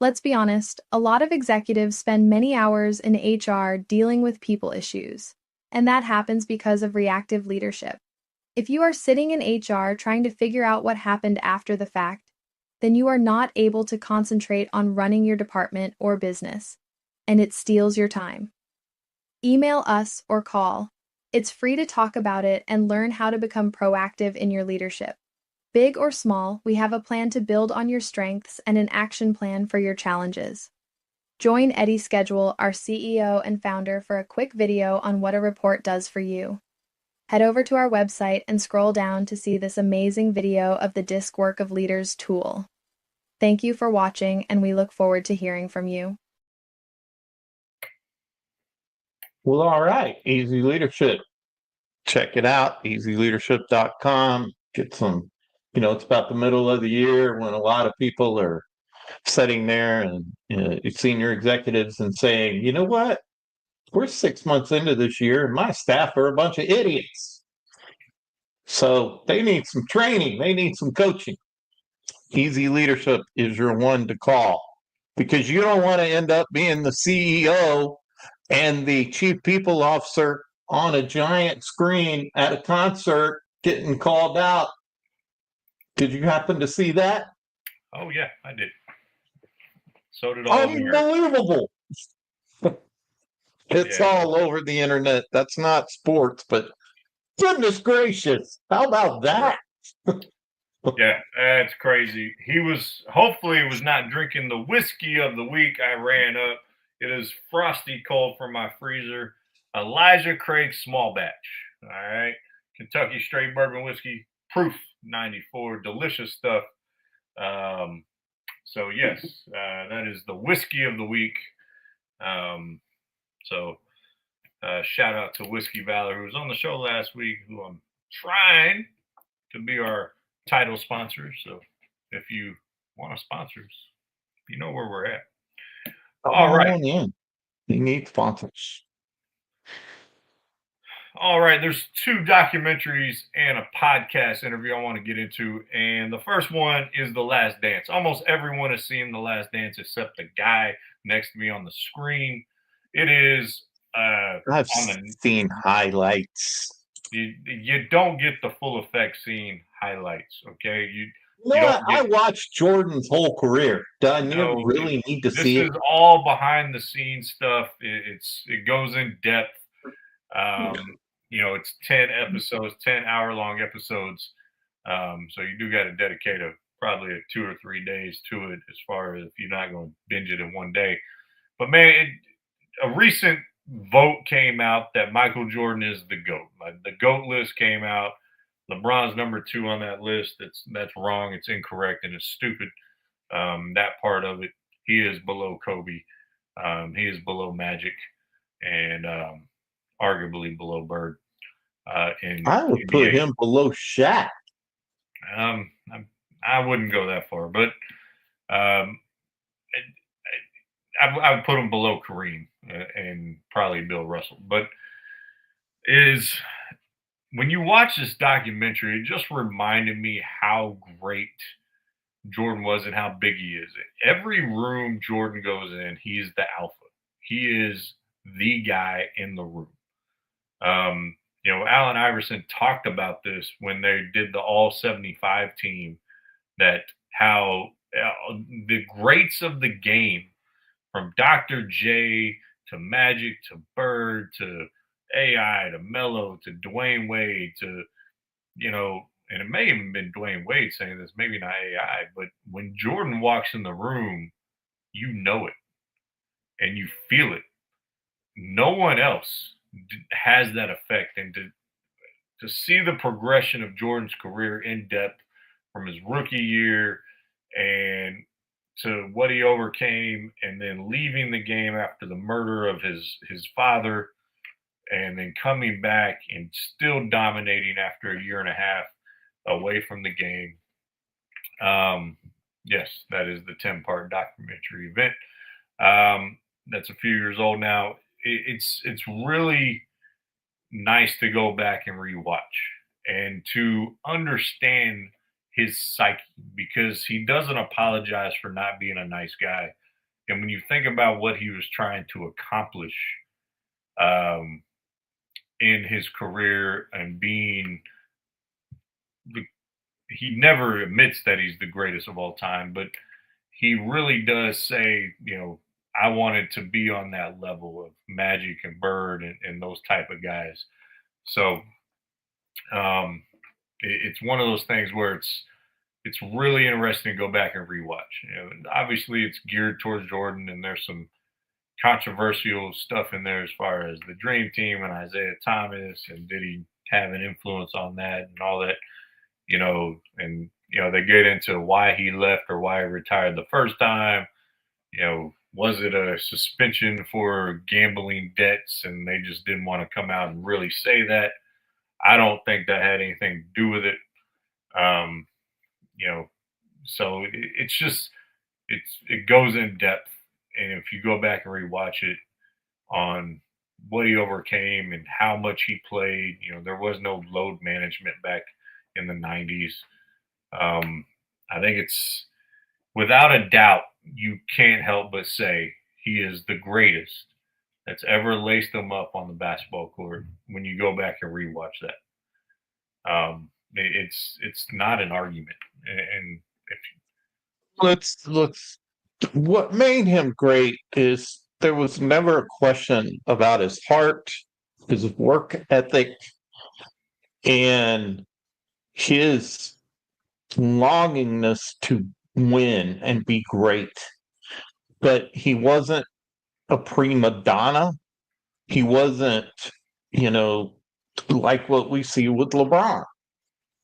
Speaker 10: Let's be honest, a lot of executives spend many hours in HR dealing with people issues, and that happens because of reactive leadership. If you are sitting in HR trying to figure out what happened after the fact, then you are not able to concentrate on running your department or business, and it steals your time. Email us or call. It's free to talk about it and learn how to become proactive in your leadership. Big or small, we have a plan to build on your strengths and an action plan for your challenges. Join Eddie Schedule, our CEO and founder, for a quick video on what a report does for you. Head over to our website and scroll down to see this amazing video of the DISC Work of Leaders tool. Thank you for watching, and we look forward to hearing from you.
Speaker 8: Well, all right. Easy Leadership. Check it out. EasyLeadership.com. Get some, it's about the middle of the year when a lot of people are sitting there and senior executives and saying, you know what? We're 6 months into this year and my staff are a bunch of idiots. So they need some training. They need some coaching. Easy Leadership is your one to call because you don't want to end up being the CEO and the chief people officer on a giant screen at a concert getting called out. Did you happen to see that?
Speaker 9: Oh yeah, I did. So did all the nerds.
Speaker 8: Unbelievable. It's
Speaker 9: Yeah.
Speaker 8: all over the internet. That's not sports, but goodness gracious. How about that?
Speaker 9: Yeah, that's crazy. Hopefully it was not drinking the whiskey of the week. I ran up. It is frosty cold from my freezer. Elijah Craig small batch. All right. Kentucky straight bourbon whiskey, proof 94. Delicious stuff. So yes, that is the whiskey of the week. So shout out to Whiskey Valor, who was on the show last week, who I'm trying to be our title sponsor. So if you want to sponsor us, you know where we're at. All right.
Speaker 8: Yeah. You need sponsors.
Speaker 9: All right. There's 2 documentaries and a podcast interview I want to get into. And the first one is The Last Dance. Almost everyone has seen The Last Dance except the guy next to me on the screen. It is
Speaker 8: I've seen highlights.
Speaker 9: You don't get the full effect seeing highlights, okay?
Speaker 8: I watched Jordan's whole career. Do I really need to see it?
Speaker 9: This is all behind the scenes stuff. It goes in depth. It's 10 episodes, 10-hour-long episodes. So you do got to dedicate probably 2 or 3 days to it, as far as if you're not going to binge it in one day. But man, a recent vote came out that Michael Jordan is the GOAT. The GOAT list came out. LeBron's number 2 on that list. That's wrong. It's incorrect and it's stupid. That part of it. He is below Kobe. He is below Magic, and arguably below Bird.
Speaker 8: I would
Speaker 9: NBA.
Speaker 8: put him below Shaq.
Speaker 9: I wouldn't go that far, but I would put him below Kareem and probably Bill Russell. But when you watch this documentary, it just reminded me how great Jordan was and how big he is. Every room Jordan goes in, he's the alpha. He is the guy in the room. Allen Iverson talked about this when they did the All 75 team, that how the greats of the game, from Dr. J to Magic to Bird to AI to Melo to Dwayne Wade to, and it may have even been Dwayne Wade saying this, maybe not AI, but when Jordan walks in the room, you know it and you feel it. No one else has that effect. And to see the progression of Jordan's career in depth from his rookie year and to what he overcame, and then leaving the game after the murder of his father, and then coming back and still dominating after a year and a half away from the game. Yes, that is the 10-part documentary event. That's a few years old now. It's really nice to go back and rewatch and to understand his psyche, because he doesn't apologize for not being a nice guy. And when you think about what he was trying to accomplish in his career and being he never admits that he's the greatest of all time, but he really does say, I wanted to be on that level of Magic and Bird and those type of guys. So it's one of those things where it's really interesting to go back and rewatch. Obviously it's geared towards Jordan, and there's some controversial stuff in there as far as the Dream Team and Isaiah Thomas, and did he have an influence on that and all that, and they get into why he left or why he retired the first time. Was it a suspension for gambling debts and they just didn't want to come out and really say that? I don't think that had anything to do with it. So it's just, it goes in depth. And if you go back and rewatch it on what he overcame and how much he played, there was no load management back in the 90s. I think it's, without a doubt, you can't help but say he is the greatest that's ever laced them up on the basketball court when you go back and rewatch that. It's not an argument. And
Speaker 8: let's what made him great is there was never a question about his heart, his work ethic, and his longingness to win and be great. But he wasn't a prima donna. He wasn't, like what we see with LeBron.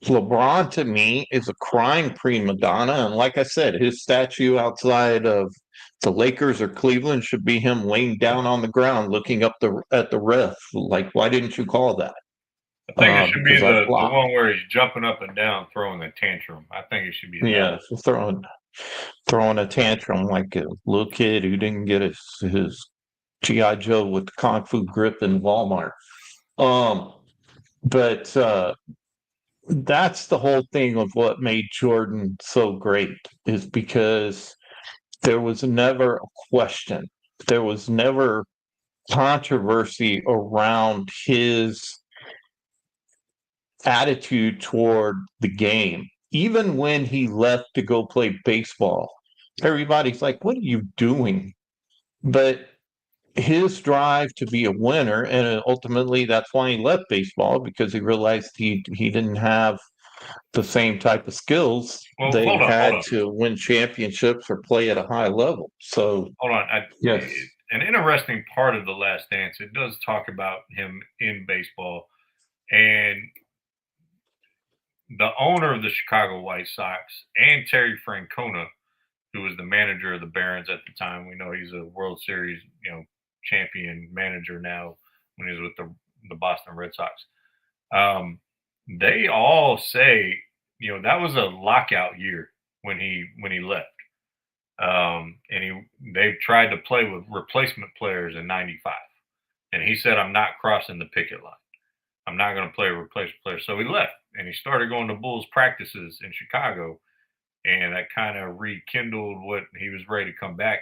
Speaker 8: LeBron, to me, is a crying prima donna. And like I said, his statue outside of the Lakers or Cleveland should be him laying down on the ground looking up at the ref. Like, why didn't you call that?
Speaker 9: I think it should be
Speaker 8: Because I
Speaker 9: the
Speaker 8: flopped.
Speaker 9: one where he's jumping up and down, throwing a tantrum. I think it should be that.
Speaker 8: Yeah, throwing a tantrum like a little kid who didn't get his G.I. Joe with the Kung Fu grip in Walmart. But that's the whole thing of what made Jordan so great, is because there was never a question. There was never controversy around his attitude toward the game. Even when he left to go play baseball, everybody's like, what are you doing? But his drive to be a winner, and ultimately that's why he left baseball, because he realized he didn't have the same type of skills.
Speaker 9: Well,
Speaker 8: they
Speaker 9: hold on,
Speaker 8: had to win championships or play at a high level. So
Speaker 9: hold on.
Speaker 8: Yes.
Speaker 9: An interesting part of The Last Dance, it does talk about him in baseball, and the owner of the Chicago White Sox and Terry Francona, who was the manager of the Barons at the time. We know he's a World Series, champion manager now when he was with the Boston Red Sox. They all say, that was a lockout year when he left. And they tried to play with replacement players in '95. And he said, I'm not crossing the picket line. I'm not going to play a replacement player. So he left and he started going to Bulls practices in Chicago. And that kind of rekindled what he was ready to come back.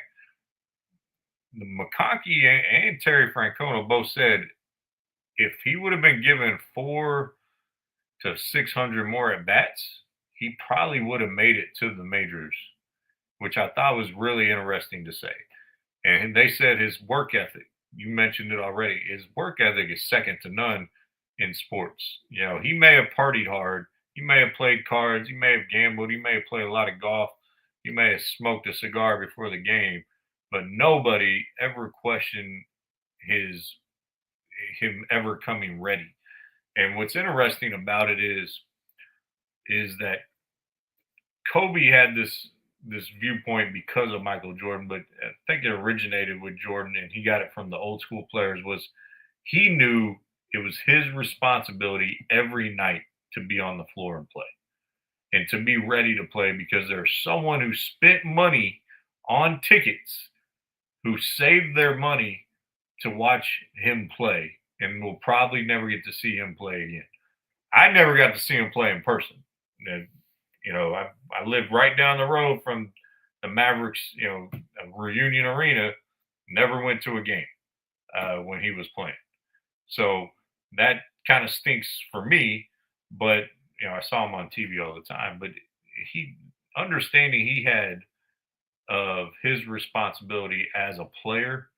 Speaker 9: The McConkey and Terry Francona both said if he would have been given 400 to 600 more at bats, he probably would have made it to the majors, which I thought was really interesting to say. And they said his work ethic, you mentioned it already, his work ethic is second to none in sports. He may have partied hard, You may have played cards, you may have gambled, you may have played a lot of golf, you may have smoked a cigar before the game, but nobody ever questioned him ever coming ready. And what's interesting about it is that Kobe had this viewpoint because of Michael Jordan, but I think it originated with Jordan, and he got it from the old school players. Was he knew it was his responsibility every night to be on the floor and play, and to be ready to play because there's someone who spent money on tickets, who saved their money to watch him play, and will probably never get to see him play again. I never got to see him play in person. And, I lived right down the road from the Mavericks, Reunion Arena. Never went to a game when he was playing. So that kind of stinks for me. But I saw him on TV all the time. But he understanding he had of his responsibility as a player,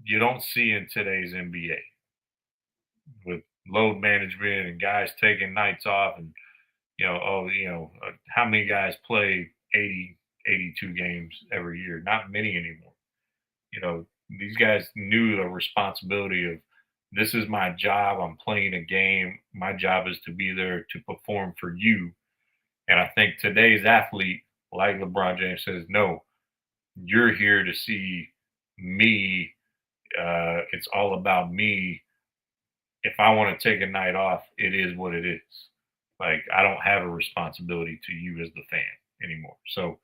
Speaker 9: you don't see in today's NBA with load management and guys taking nights off and how many guys play 80, 82 games every year? Not many anymore. These guys knew the responsibility of this is my job. I'm playing a game. My job is to be there to perform for you. And I think today's athlete, like LeBron James says, no, you're here to see me. It's all about me. If I want to take a night off, it is what it is. Like, I don't have a responsibility to you as the fan anymore. So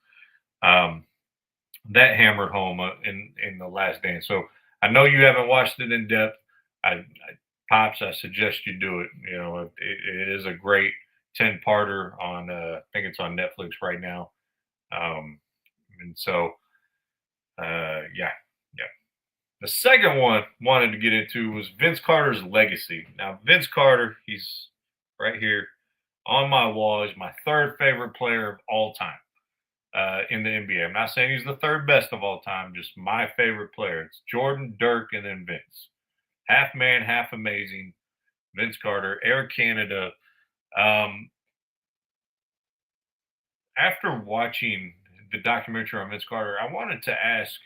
Speaker 9: that hammered home in The Last Dance. So I know you haven't watched it in depth. Pops, I suggest you do it. It is a great 10-parter on, I think it's on Netflix right now. And so, yeah. The second one wanted to get into was Vince Carter's legacy. Now, Vince Carter, he's right here on my wall. He's my third favorite player of all time in the NBA. I'm not saying he's the third best of all time, just my favorite player. It's Jordan, Dirk, and then Vince. Half man, half amazing. Vince Carter, Air Canada. After watching the documentary on Vince Carter, I wanted to ask,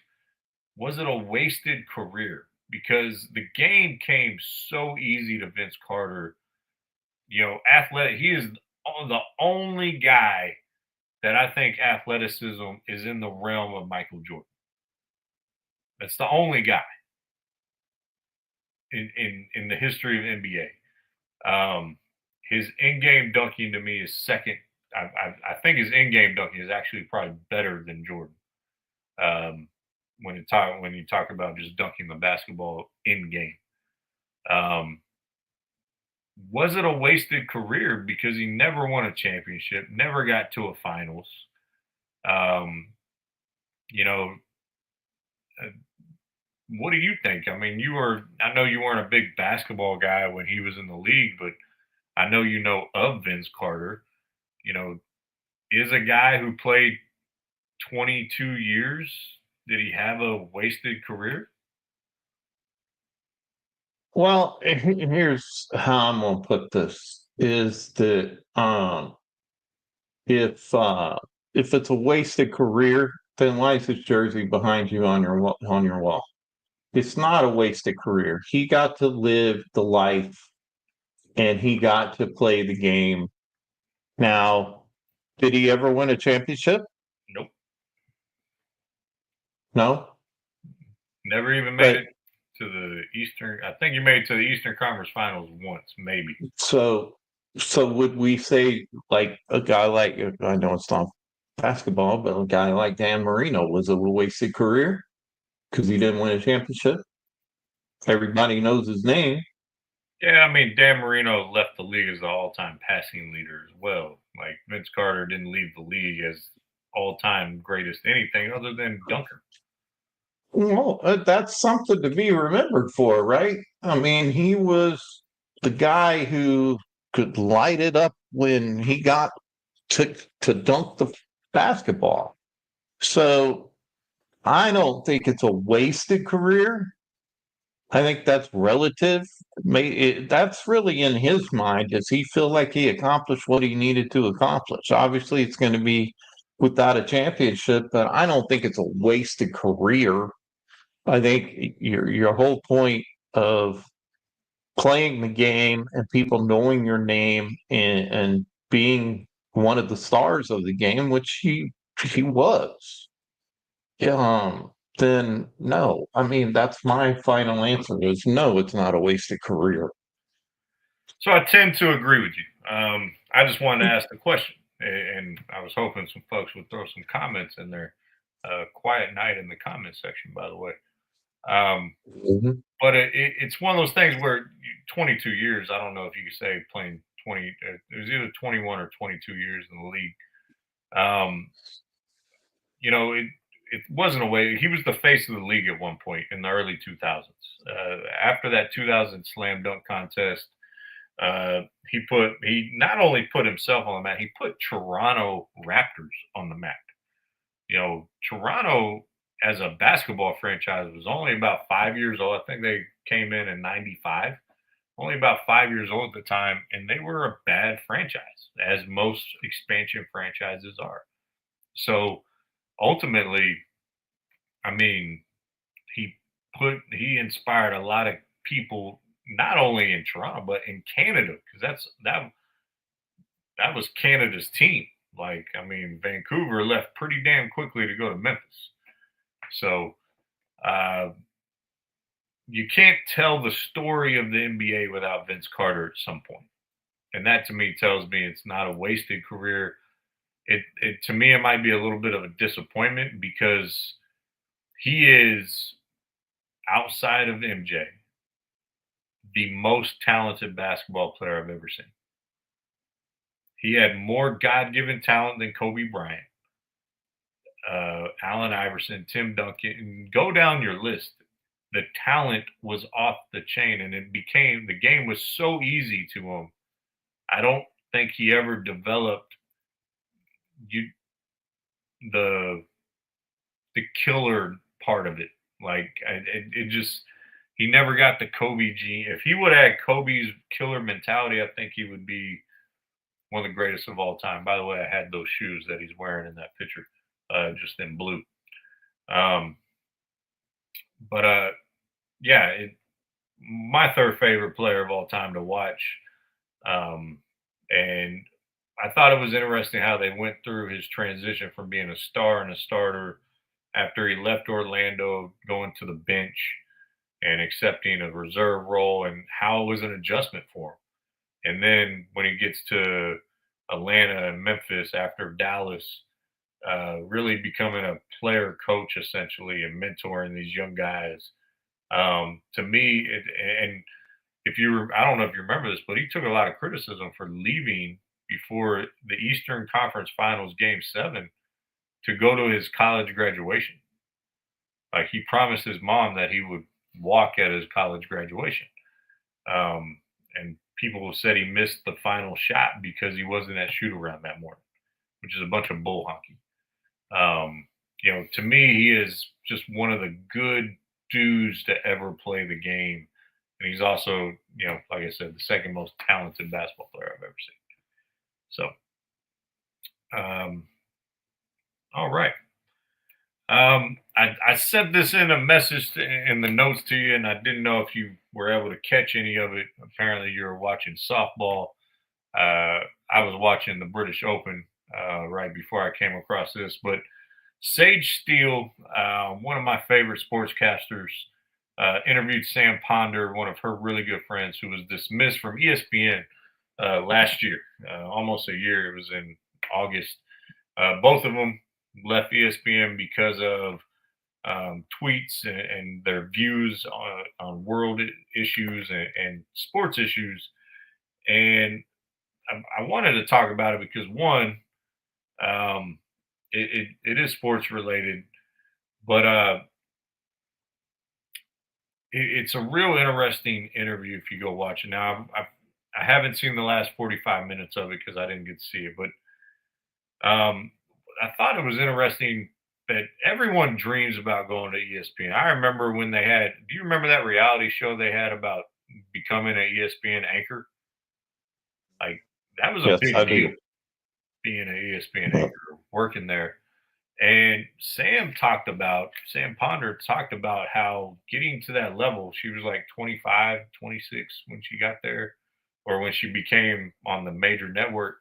Speaker 9: was it a wasted career? Because the game came so easy to Vince Carter. Athletic. He is the only guy that I think athleticism is in the realm of Michael Jordan. That's the only guy in the history of NBA. His in-game dunking to me is second. I think his in-game dunking is actually probably better than Jordan. When you talk about just dunking the basketball in game. Was it a wasted career because he never won a championship, never got to a finals? What do you think? I mean, I know you weren't a big basketball guy when he was in the league, but I know you know of Vince Carter. Is a guy who played 22 years, did he have a wasted career?
Speaker 8: Well, here's how I'm gonna put this: is that if it's a wasted career, then why is his jersey behind you on your wall? It's not a wasted career. He got to live the life, and he got to play the game. Now, did he ever win a championship?
Speaker 9: Nope.
Speaker 8: No.
Speaker 9: Never even made it to the Eastern. I think he made it to the Eastern Conference Finals once, maybe.
Speaker 8: So would we say, like, a guy like, I know it's not basketball, but a guy like Dan Marino was a wasted career because he didn't win a championship? Everybody knows his name.
Speaker 9: Yeah, I mean, Dan Marino left the league as the all-time passing leader as well. Like, Vince Carter didn't leave the league as all-time greatest anything other than dunker.
Speaker 8: Well, that's something to be remembered for, right? I mean, he was the guy who could light it up when he got to dunk the basketball. So I don't think it's a wasted career. I think that's relative. That's really in his mind. Does he feel like he accomplished what he needed to accomplish? Obviously, it's going to be without a championship, but I don't think it's a wasted career. I think your whole point of playing the game and people knowing your name and being one of the stars of the game, which he was. Then no. I mean, that's my final answer is no, it's not a wasted career.
Speaker 9: So I tend to agree with you. I just wanted to ask the question, and I was hoping some folks would throw some comments in there. Quiet night in the comment section, by the way.
Speaker 8: Mhm.
Speaker 9: But it's one of those things where 22 years. I don't know if you could say playing 20. It was either 21 or 22 years in the league. Um, it wasn't a way. He was the face of the league at one point in the early 2000s. After that 2000 slam dunk contest, he not only put himself on the map, he put Toronto Raptors on the map. Toronto as a basketball franchise was only about 5 years old. I think they came in '95, only about 5 years old at the time, and they were a bad franchise, as most expansion franchises are. So ultimately, I mean, he inspired a lot of people, not only in Toronto but in Canada, because that was Canada's team. Like, I mean, Vancouver left pretty damn quickly to go to Memphis. So uh, you can't tell the story of the NBA without Vince Carter at some point. And that to me tells me it's not a wasted career. It to me, it might be a little bit of a disappointment because he is, outside of MJ, the most talented basketball player I've ever seen. He had more God-given talent than Kobe Bryant, Allen Iverson, Tim Duncan. Go down your list. The talent was off the chain, and the game was so easy to him. I don't think he ever developed you the killer part of it. Like, it just, he never got the Kobe gene. If he would have had Kobe's killer mentality, I think he would be one of the greatest of all time. By the way, I had those shoes that he's wearing in that picture, just in blue. Um, but yeah, my third favorite player of all time to watch. And I thought it was interesting how they went through his transition from being a star and a starter after he left Orlando, going to the bench and accepting a reserve role, and how it was an adjustment for him. And then when he gets to Atlanta and Memphis after Dallas, really becoming a player coach essentially and mentoring these young guys. To me, and I don't know if you remember this, but he took a lot of criticism for leaving before the Eastern Conference Finals Game 7 to go to his college graduation. Like, he promised his mom that he would walk at his college graduation. And people said he missed the final shot because he wasn't at shoot around that morning, which is a bunch of bull hockey. To me, he is just one of the good dudes to ever play the game. And he's also, like I said, the second most talented basketball player I've ever seen. So, all right. I said this in a message in the notes to you, and I didn't know if you were able to catch any of it. Apparently, you were watching softball. I was watching the British Open right before I came across this. But Sage Steele, one of my favorite sportscasters, interviewed Sam Ponder, one of her really good friends, who was dismissed from ESPN last year, almost a year. It was in August. Both of them left ESPN because of tweets and their views on world issues and sports issues. And I wanted to talk about it because, one, it is sports related, but it's a real interesting interview if you go watch it. Now, I haven't seen the last 45 minutes of it because I didn't get to see it, but I thought it was interesting that everyone dreams about going to ESPN. I remember when do you remember that reality show they had about becoming an ESPN anchor? Like that was a
Speaker 8: Yes, I
Speaker 9: big deal,
Speaker 8: do.
Speaker 9: being an ESPN
Speaker 8: Well,
Speaker 9: anchor, working there. And Sam Ponder talked about how getting to that level, she was like 25, 26 when she got there, or when she became on the major network.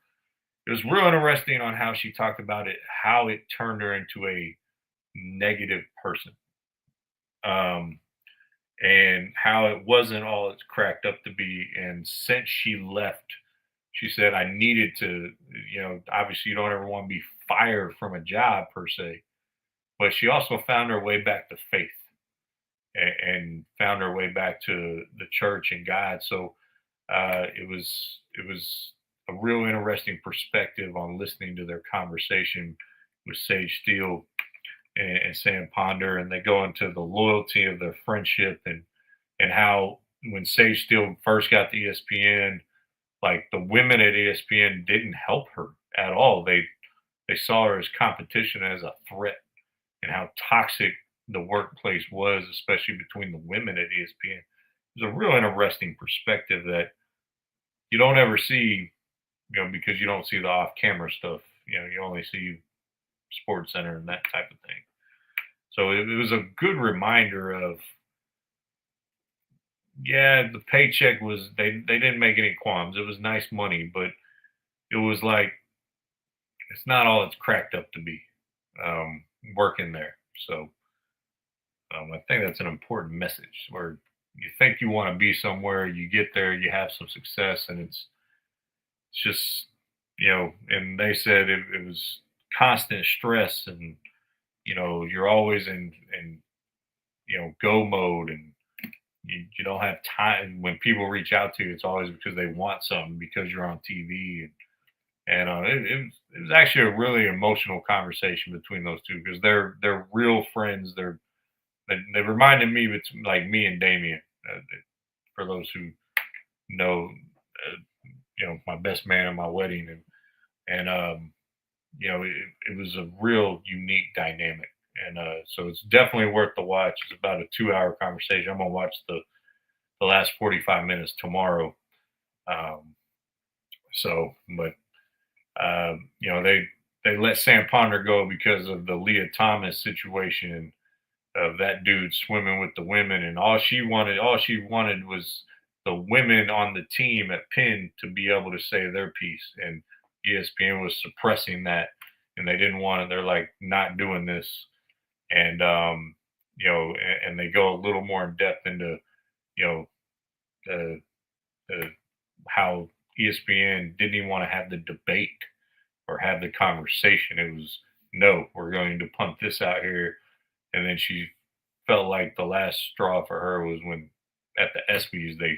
Speaker 9: It was real interesting on how she talked about it, how it turned her into a negative person. Um, and how it wasn't all it's cracked up to be. And since she left, she said, I needed to, obviously you don't ever want to be fired from a job per se, but she also found her way back to faith, and found her way back to the church and God. So it was a real interesting perspective on listening to their conversation with Sage Steele and Sam Ponder, and they go into the loyalty of their friendship, and how when Sage Steele first got to ESPN, like the women at ESPN didn't help her at all. They saw her as competition, as a threat, and how toxic the workplace was, especially between the women at ESPN. It's a real interesting perspective that you don't ever see, because you don't see the off-camera stuff. You only see Sports Center and that type of thing. So it was a good reminder of, yeah, the paycheck was, they didn't make any qualms. It was nice money, but it was like it's not all it's cracked up to be, working there. So I think that's an important message, where you think you want to be somewhere, you get there, you have some success, and it's just, and they said it was constant stress, and you're always in go mode, and you don't have time. When people reach out to you, it's always because they want something, because you're on TV. And it was actually a really emotional conversation between those two, because they're real friends. They reminded me of, like, me and Damien, for those who know, my best man at my wedding. And it was a real unique dynamic. And so it's definitely worth the watch. It's about a 2-hour conversation. I'm gonna watch the last 45 minutes tomorrow. Um, so, but they let Sam Ponder go because of the Leah Thomas situation, of that dude swimming with the women, and all she wanted was the women on the team at Penn to be able to say their piece, and ESPN was suppressing that, and they didn't want it. They're like, not doing this. And and they go a little more in depth into, you know the, the how ESPN didn't even want to have the debate or have the conversation. It was, no, we're going to pump this out here. And then she felt like the last straw for her was when, at the ESPYs,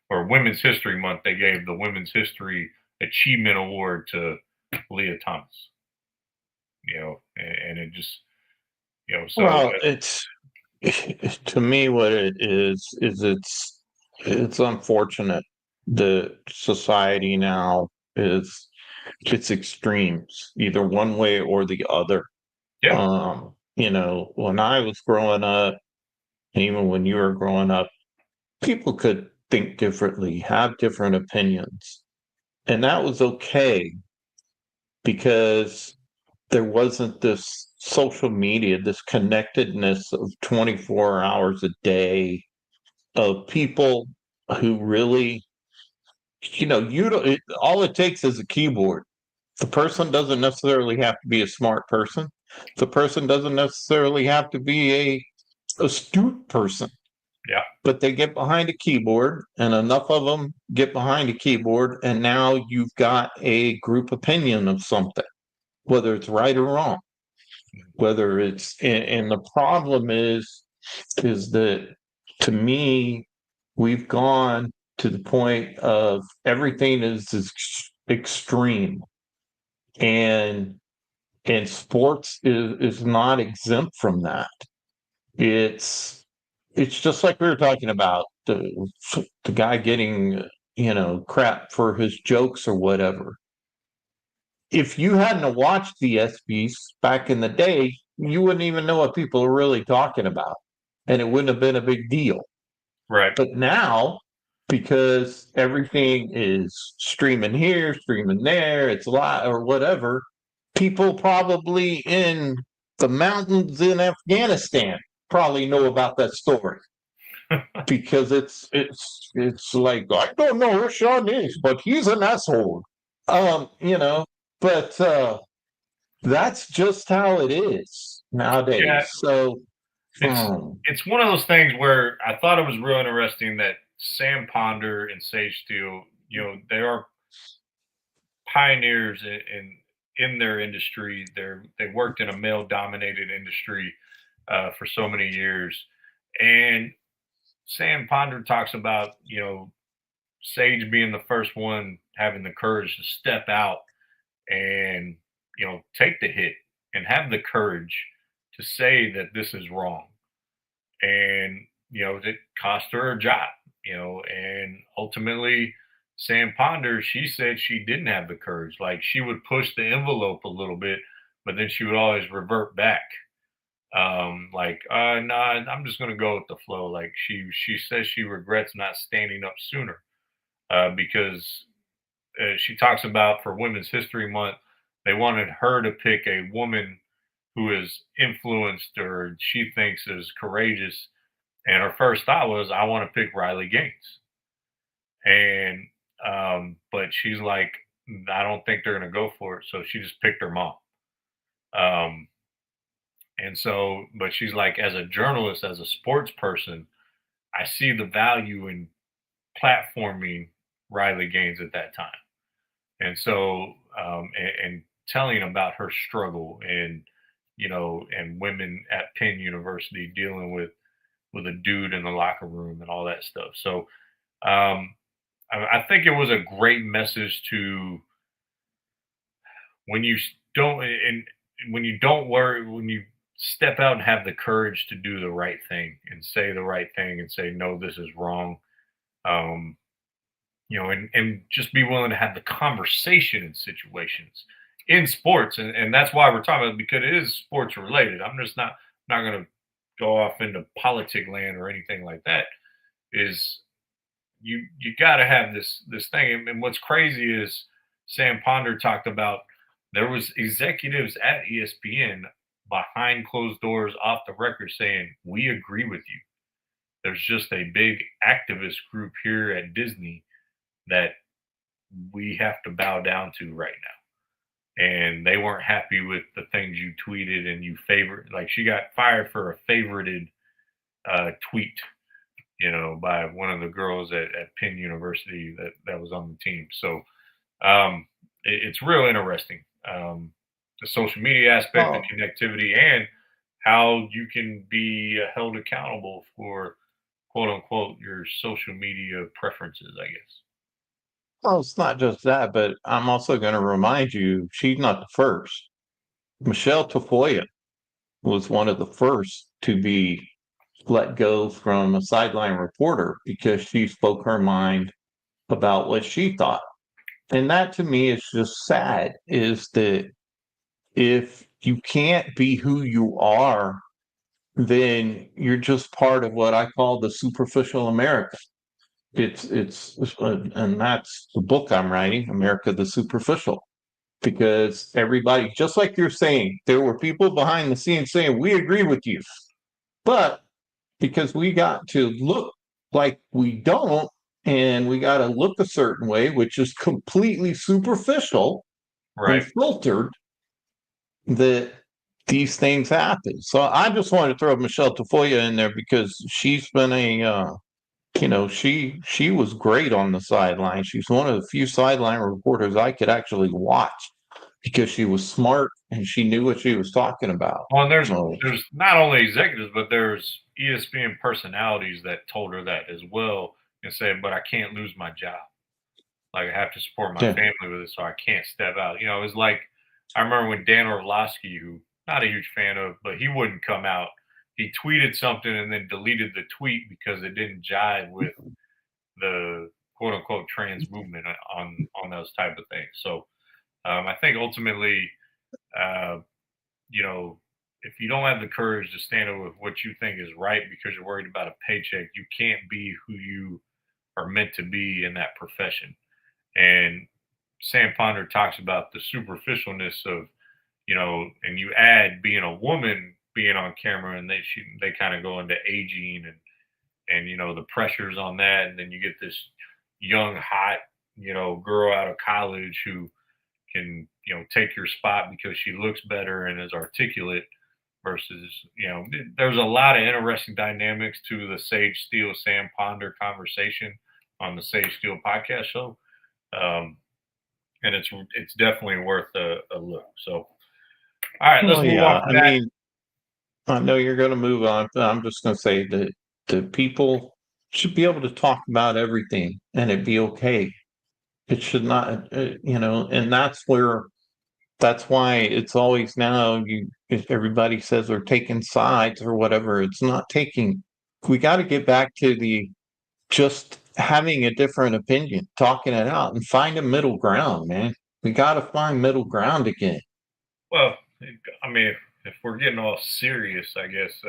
Speaker 9: or Women's History Month, they gave the Women's History Achievement Award to Leah Thomas. And it just, so
Speaker 8: well, it's to me what it is it's unfortunate that society now is it's extremes, either one way or the other.
Speaker 9: yeah,
Speaker 8: When I was growing up, even when you were growing up, people could think differently, have different opinions. And that was okay because there wasn't this social media, this connectedness of 24 hours a day of people who really, you don't, all it takes is a keyboard. The person doesn't necessarily have to be a smart person. The person doesn't necessarily have to be a astute person.
Speaker 9: yeah,
Speaker 8: But they get behind a keyboard, and enough of them get behind a keyboard, and now you've got a group opinion of something, whether it's right or wrong. Whether it's and the problem is that, to me, we've gone to the point of everything is extreme, and sports is not exempt from that. It's just like we were talking about the guy getting crap for his jokes or whatever. If you hadn't watched the ESPYs back in the day, you wouldn't even know what people are really talking about, and it wouldn't have been a big deal.
Speaker 9: right.
Speaker 8: But now because everything is streaming here, streaming there, it's live or whatever. People probably in the mountains in Afghanistan probably know about that story because it's like I don't know who Sean is, but he's an asshole. You know, but that's just how it is nowadays.
Speaker 9: Yeah,
Speaker 8: So
Speaker 9: it's it's one of those things where I thought it was real interesting that Sam Ponder and Sage Steele, they are pioneers in their industry. They worked in a male dominated industry for so many years, and Sam Ponder talks about Sage being the first one having the courage to step out and take the hit and have the courage to say that this is wrong, and it cost her a job, and ultimately Sam Ponder, she said she didn't have the courage. Like, she would push the envelope a little bit, but then she would always revert back. Like, nah, I'm just gonna go with the flow. Like, she says she regrets not standing up sooner, because she talks about for Women's History Month, they wanted her to pick a woman who is influenced or she thinks is courageous. And her first thought was, I want to pick Riley Gaines. And, but she's like, I don't think they're going to go for it. So she just picked her mom. Um, and so, but she's like, as a journalist, as a sports person, I see the value in platforming Riley Gaines at that time. And so, and telling about her struggle and, and women at Penn University dealing with a dude in the locker room and all that stuff. So, I think it was a great message to when you don't, and when you don't worry, when you step out and have the courage to do the right thing and say the right thing and say, no, this is wrong. Um, and just be willing to have the conversation in situations in sports. And that's why we're talking about it, because it is sports related. I'm just not going to go off into politic land or anything like that. Is you got to have this thing. And what's crazy is Sam Ponder talked about there was executives at ESPN behind closed doors off the record saying, we agree with you. There's just a big activist group here at Disney that we have to bow down to right now. And they weren't happy with the things you tweeted and you favorite. Like, she got fired for a favorited tweet, by one of the girls at Penn University that was on the team. So it's real interesting. The social media aspect, the connectivity, and how you can be held accountable for quote unquote your social media preferences, I guess.
Speaker 8: well, it's not just that, but I'm also going to remind you, she's not the first. Michelle Tafoya was one of the first to be let go from a sideline reporter because she spoke her mind about what she thought. And that to me is just sad, is that if you can't be who you are, then you're just part of what I call the superficial America. And that's the book I'm writing, America the Superficial, because everybody, just like you're saying, there were people behind the scenes saying, we agree with you. But because we got to look like we don't, and we got to look a certain way, which is completely superficial
Speaker 9: Right.
Speaker 8: and filtered, that these things happen. So I just wanted to throw Michelle Tafoya in there because she's been she was great on the sideline. She's one of the few sideline reporters I could actually watch because she was smart and she knew what she was talking about.
Speaker 9: Well, and
Speaker 8: So,
Speaker 9: there's not only executives, but there's ESPN personalities that told her that as well and said, but I can't lose my job. Like, I have to support my
Speaker 8: yeah.
Speaker 9: family with it, so I can't step out. It was like, I remember when Dan Orlovsky, who not a huge fan of, but he wouldn't come out. He tweeted something and then deleted the tweet because it didn't jive with the quote unquote trans movement on those type of things. So I think ultimately, uh, if you don't have the courage to stand up with what you think is right because you're worried about a paycheck, you can't be who you are meant to be in that profession. And Sam Ponder talks about the superficialness of, and you add being a woman being on camera, and they kind of go into aging and the pressures on that, and then you get this young hot girl out of college who can take your spot because she looks better and is articulate versus there's a lot of interesting dynamics to the Sage Steele Sam Ponder conversation on the Sage Steele podcast show, and it's definitely worth a look. So all right, let's move on.
Speaker 8: I mean, I know you're going to move on, but I'm just going to say that the people should be able to talk about everything and it be okay. It should not, and that's why it's always now if everybody says they're taking sides or whatever, it's not taking. We got to get back to just having a different opinion, talking it out, and find a middle ground, man. We got to find middle ground again.
Speaker 9: Well, I mean, if we're getting all serious, I guess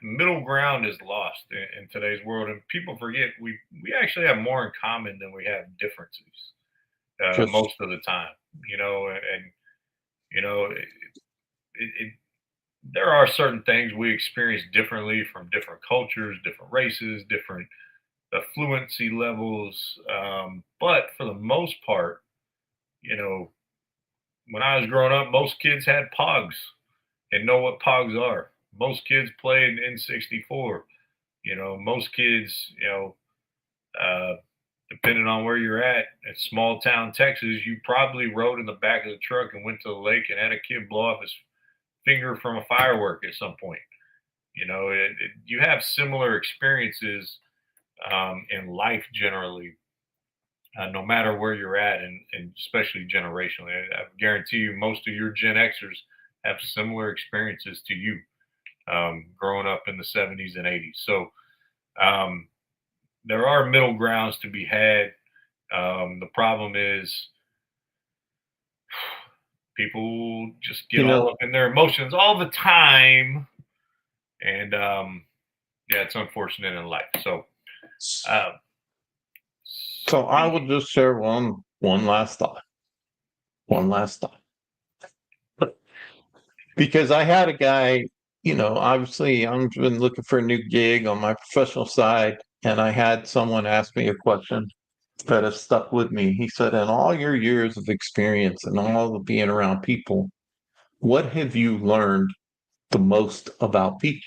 Speaker 9: middle ground is lost in today's world, and people forget we actually have more in common than we have differences most of the time. There are certain things we experience differently from different cultures, different races, different fluency levels, but for the most part, when I was growing up, most kids had Pogs and know what Pogs are. Most kids played N64. Most kids, depending on where you're at small town Texas, you probably rode in the back of the truck and went to the lake and had a kid blow off his finger from a firework at some point. You have similar experiences in life generally, no matter where you're at, and especially generationally. I guarantee you most of your Gen Xers have similar experiences to you growing up in the 70s and 80s. So there are middle grounds to be had. The problem is people just get all up in their emotions all the time. And it's unfortunate in life. So
Speaker 8: so I will just share one last thought. Because I had a guy, obviously I've been looking for a new gig on my professional side, and I had someone ask me a question that has stuck with me. He said, in all your years of experience and all of being around people, what have you learned the most about people?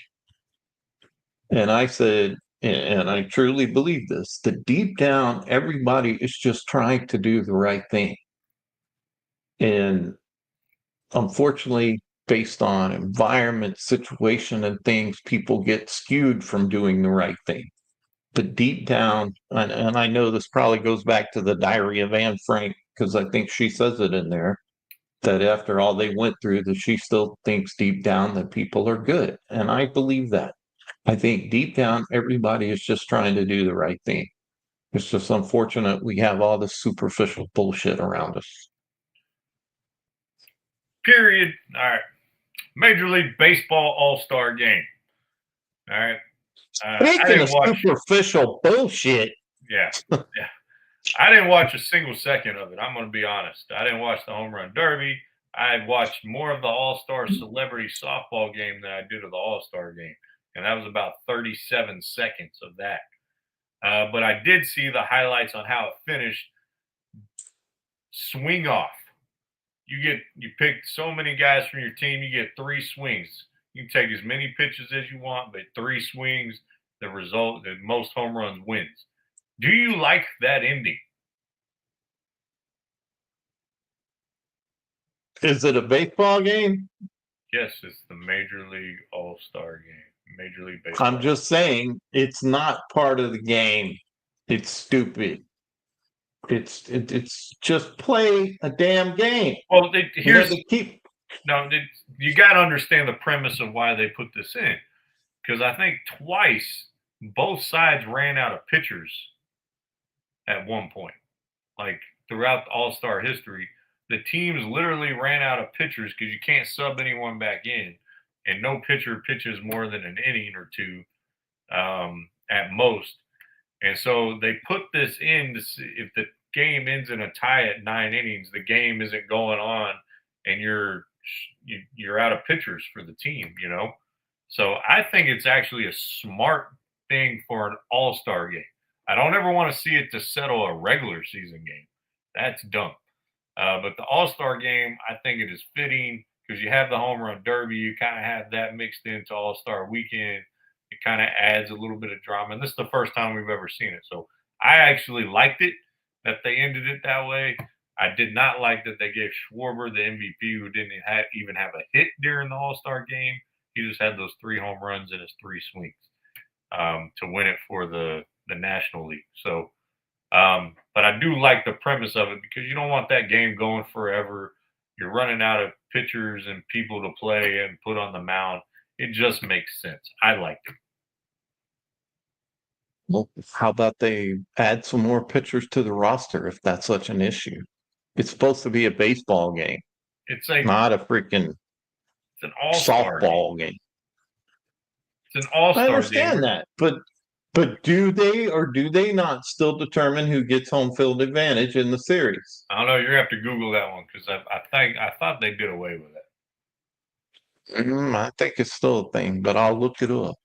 Speaker 8: And I said, and I truly believe this, that deep down, everybody is just trying to do the right thing. And unfortunately, based on environment, situation, and things, people get skewed from doing the right thing. But deep down, and I know this probably goes back to the Diary of Anne Frank, because I think she says it in there, that after all they went through, that she still thinks deep down that people are good. And I believe that. I think deep down, everybody is just trying to do the right thing. It's just unfortunate we have all this superficial bullshit around us.
Speaker 9: Period. All right. Major League Baseball All-Star Game. All right.
Speaker 8: Speaking of superficial bullshit.
Speaker 9: Yeah. I didn't watch a single second of it. I'm going to be honest. I didn't watch the Home Run Derby. I watched more of the All-Star Celebrity Softball game than I did of the All-Star game. And that was about 37 seconds of that. But I did see the highlights on how it finished. Swing off. You pick so many guys from your team, you get 3 swings. You can take as many pitches as you want, but 3 swings, the most home runs wins. Do you like that ending?
Speaker 8: Is it a baseball game?
Speaker 9: Yes, it's the Major League All-Star game. Major League Baseball.
Speaker 8: I'm just saying it's not part of the game. It's stupid. It's just play a damn game.
Speaker 9: Well, you got to understand the premise of why they put this in, because I think twice both sides ran out of pitchers at one point. Like throughout All-Star history, the teams literally ran out of pitchers because you can't sub anyone back in, and no pitcher pitches more than an inning or two at most. And so they put this in to see if the game ends in a tie at 9 innings, the game isn't going on, and you're out of pitchers for the team. So I think it's actually a smart thing for an all-star game. I don't ever want to see it to settle a regular season game. That's dumb. But the all-star game, I think it is fitting because you have the home run derby. You kind of have that mixed into all-star weekend. It kind of adds a little bit of drama. And this is the first time we've ever seen it. So I actually liked it that they ended it that way. I did not like that they gave Schwarber the MVP, who didn't even have a hit during the all-star game. He just had those 3 home runs in his 3 swings to win it for the National League. So, but I do like the premise of it because you don't want that game going forever. You're running out of pitchers and people to play and put on the mound. It just makes sense. I liked it.
Speaker 8: Well, how about they add some more pitchers to the roster if that's such an issue? It's supposed to be a baseball game,
Speaker 9: It's
Speaker 8: not a freaking
Speaker 9: an all-star
Speaker 8: softball game.
Speaker 9: It's an all-star
Speaker 8: I
Speaker 9: game.
Speaker 8: understand that, but do they or do they not still determine who gets home field advantage in the series?
Speaker 9: I don't know. You're gonna have to Google that one because I thought they did away with it.
Speaker 8: I think it's still a thing, but I'll look it up.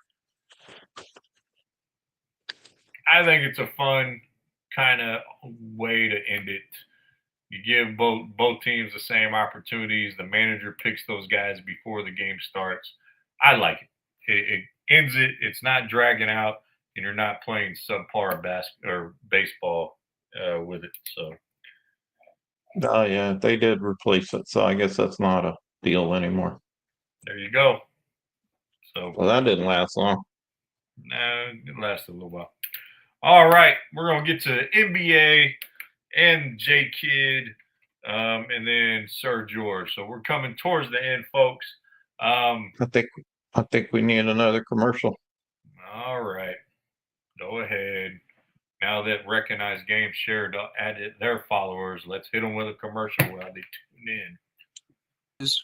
Speaker 9: I think it's a fun kind of way to end it. You give both teams the same opportunities. The manager picks those guys before the game starts. I like it. It ends it. It's not dragging out, and you're not playing subpar baseball with it. So.
Speaker 8: Oh yeah, they did replace it, so I guess that's not a deal anymore.
Speaker 9: There you go. So.
Speaker 8: Well, that didn't last long.
Speaker 9: No, it lasted a little while. All right, we're gonna get to NBA and J Kidd, and then Sir George. So we're coming towards the end, folks.
Speaker 8: I think we need another commercial.
Speaker 9: All right, go ahead. Now that Recognized Game shared added their followers, let's hit them with a commercial while they tune in.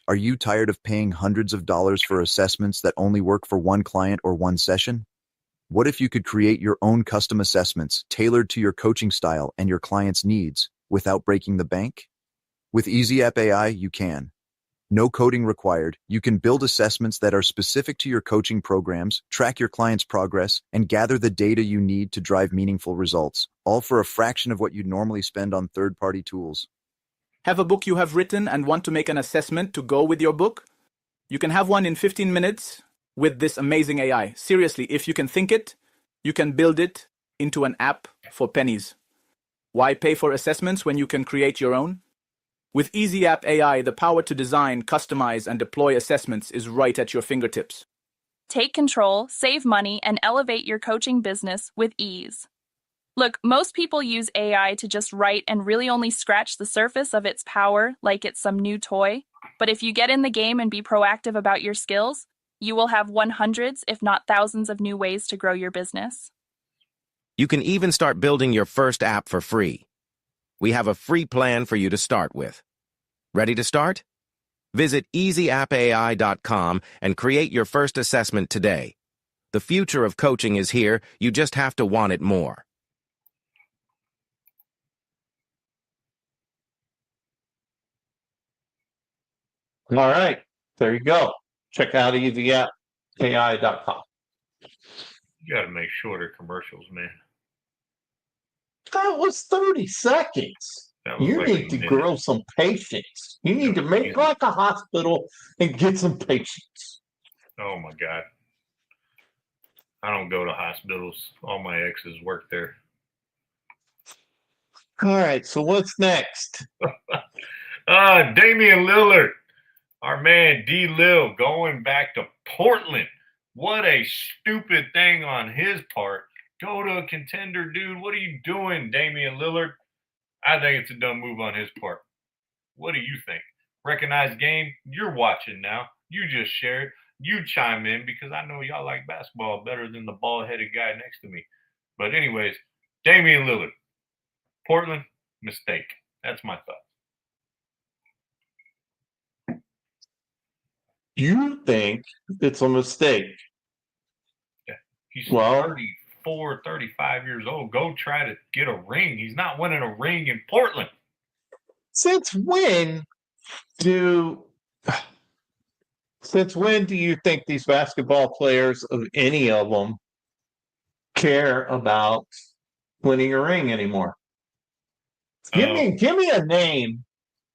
Speaker 11: Are you tired of paying hundreds of dollars for assessments that only work for one client or one session? What if you could create your own custom assessments tailored to your coaching style and your client's needs without breaking the bank? With Easy App AI, you can. No coding required. You can build assessments that are specific to your coaching programs, track your client's progress, and gather the data you need to drive meaningful results, all for a fraction of what you'd normally spend on third-party tools.
Speaker 12: Have a book you have written and want to make an assessment to go with your book? You can have one in 15 minutes with this amazing AI. Seriously, if you can think it, you can build it into an app for pennies. Why pay for assessments when you can create your own? With Easy App AI, the power to design, customize, and deploy assessments is right at your fingertips.
Speaker 13: Take control, save money, and elevate your coaching business with ease. Look, most people use AI to just write and really only scratch the surface of its power like it's some new toy. But if you get in the game and be proactive about your skills, you will have hundreds, if not thousands, of new ways to grow your business.
Speaker 14: You can even start building your first app for free. We have a free plan for you to start with. Ready to start? Visit easyappai.com and create your first assessment today. The future of coaching is here. You just have to want it more.
Speaker 8: All right, there you go. Check out easyappai.com.
Speaker 9: You got to make shorter commercials, man.
Speaker 8: That was 30 seconds. You
Speaker 9: like
Speaker 8: need to grow some patience. You need to make like a hospital and get some patience.
Speaker 9: Oh my God. I don't go to hospitals. All my exes work there.
Speaker 8: All right, so what's next?
Speaker 9: Damian Lillard, our man D. Lil, going back to Portland. What a stupid thing on his part. Go to a contender, dude. What are you doing, Damian Lillard? I think it's a dumb move on his part. What do you think? Recognized Game, you're watching now. You just shared. You chime in because I know y'all like basketball better than the bald-headed guy next to me. But anyways, Damian Lillard, Portland, mistake. That's my thought.
Speaker 8: You think it's a mistake?
Speaker 9: Yeah. He's 34, 35 years old. Go try to get a ring. He's not winning a ring in Portland.
Speaker 8: Since when do you think these basketball players, of any of them, care about winning a ring anymore? Give me a name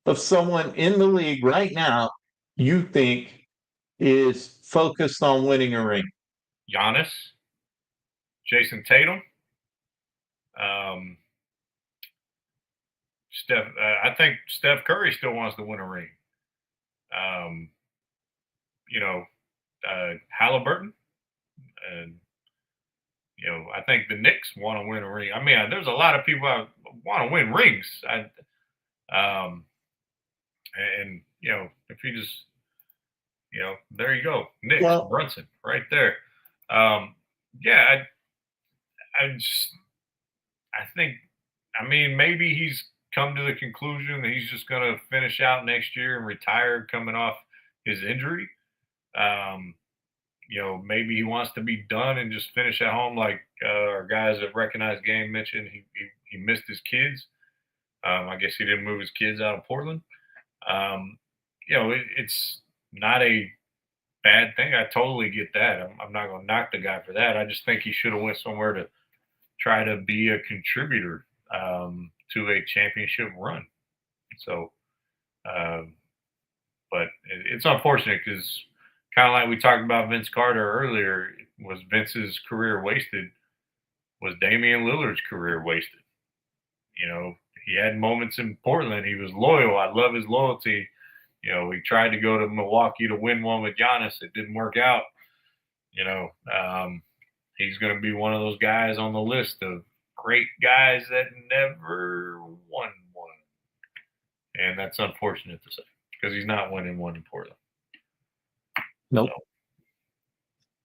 Speaker 8: of someone in the league right now you think is focused on winning a ring.
Speaker 9: Giannis, Jason Tatum, Steph. I think Steph Curry still wants to win a ring. Halliburton, and I think the Knicks want to win a ring. I mean, there's a lot of people that want to win rings. If you just, there you go, Knicks, Brunson, right there. I think, maybe he's come to the conclusion that he's just going to finish out next year and retire coming off his injury. Maybe he wants to be done and just finish at home, like our guys at Recognized Game mentioned. He missed his kids. I guess he didn't move his kids out of Portland. It's not a bad thing. I totally get that. I'm not going to knock the guy for that. I just think he should have went somewhere to try to be a contributor to a championship run. So, but it's unfortunate because kind of like we talked about Vince Carter earlier, was Vince's career wasted? Was Damian Lillard's career wasted? He had moments in Portland. He was loyal. I love his loyalty. He tried to go to Milwaukee to win one with Giannis. It didn't work out. He's going to be one of those guys on the list of great guys that never won one. And that's unfortunate to say because he's not winning one in Portland.
Speaker 8: Nope. So.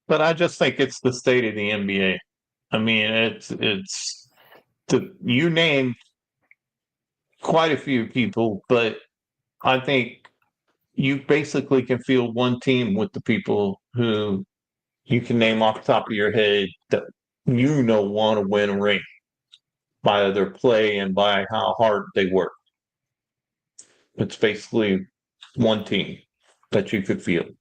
Speaker 8: But I just think it's the state of the NBA. I mean, you named quite a few people, but I think you basically can field one team with the people who you can name off the top of your head that want to win a ring by their play and by how hard they work. It's basically one team that you could field.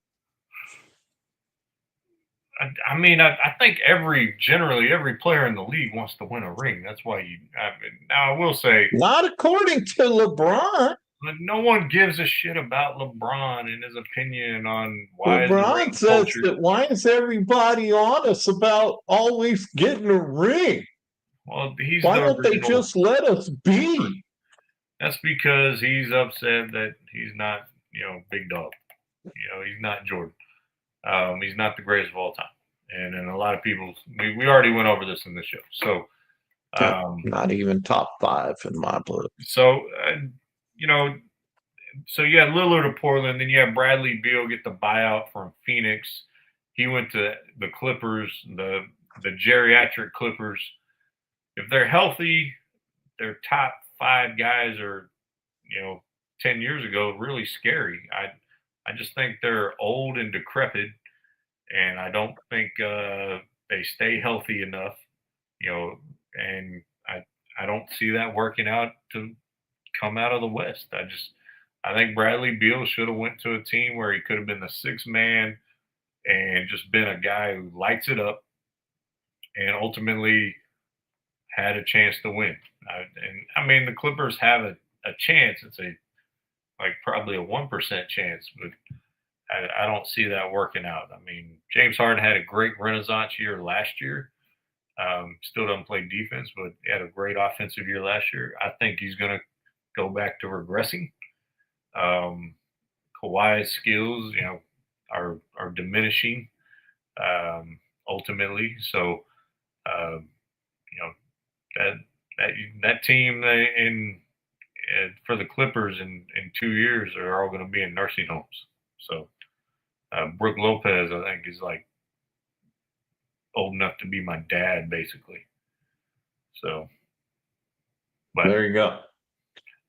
Speaker 9: I think generally every player in the league wants to win a ring. That's why now I will say,
Speaker 8: not according to LeBron.
Speaker 9: But no one gives a shit about LeBron and his opinion on why
Speaker 8: LeBron says that why is everybody on us about always getting a ring?
Speaker 9: Well,
Speaker 8: why don't they just let us be?
Speaker 9: That's because he's upset that he's not, big dog. He's not Jordan. He's not the greatest of all time. And a lot of people, we already went over this in the show. So,
Speaker 8: not even top 5 in my book.
Speaker 9: So, so you had Lillard to Portland, then you had Bradley Beal get the buyout from Phoenix. He went to the Clippers, the geriatric Clippers. If they're healthy, their top 5 guys are, 10 years ago, really scary. I just think they're old and decrepit, and I don't think they stay healthy enough, and I don't see that working out to come out of the West. I think Bradley Beal should have went to a team where he could have been the 6th man and just been a guy who lights it up and ultimately had a chance to win. The Clippers have a chance. It's probably a 1% chance, but I don't see that working out. James Harden had a great renaissance year last year. Still doesn't play defense, but he had a great offensive year last year. I think he's going to go back to regressing. Kawhi's skills, are diminishing ultimately. So, that team for the Clippers in 2 years are all going to be in nursing homes. So, Brooke Lopez, I think, is old enough to be my dad, basically. So, but
Speaker 8: there you go.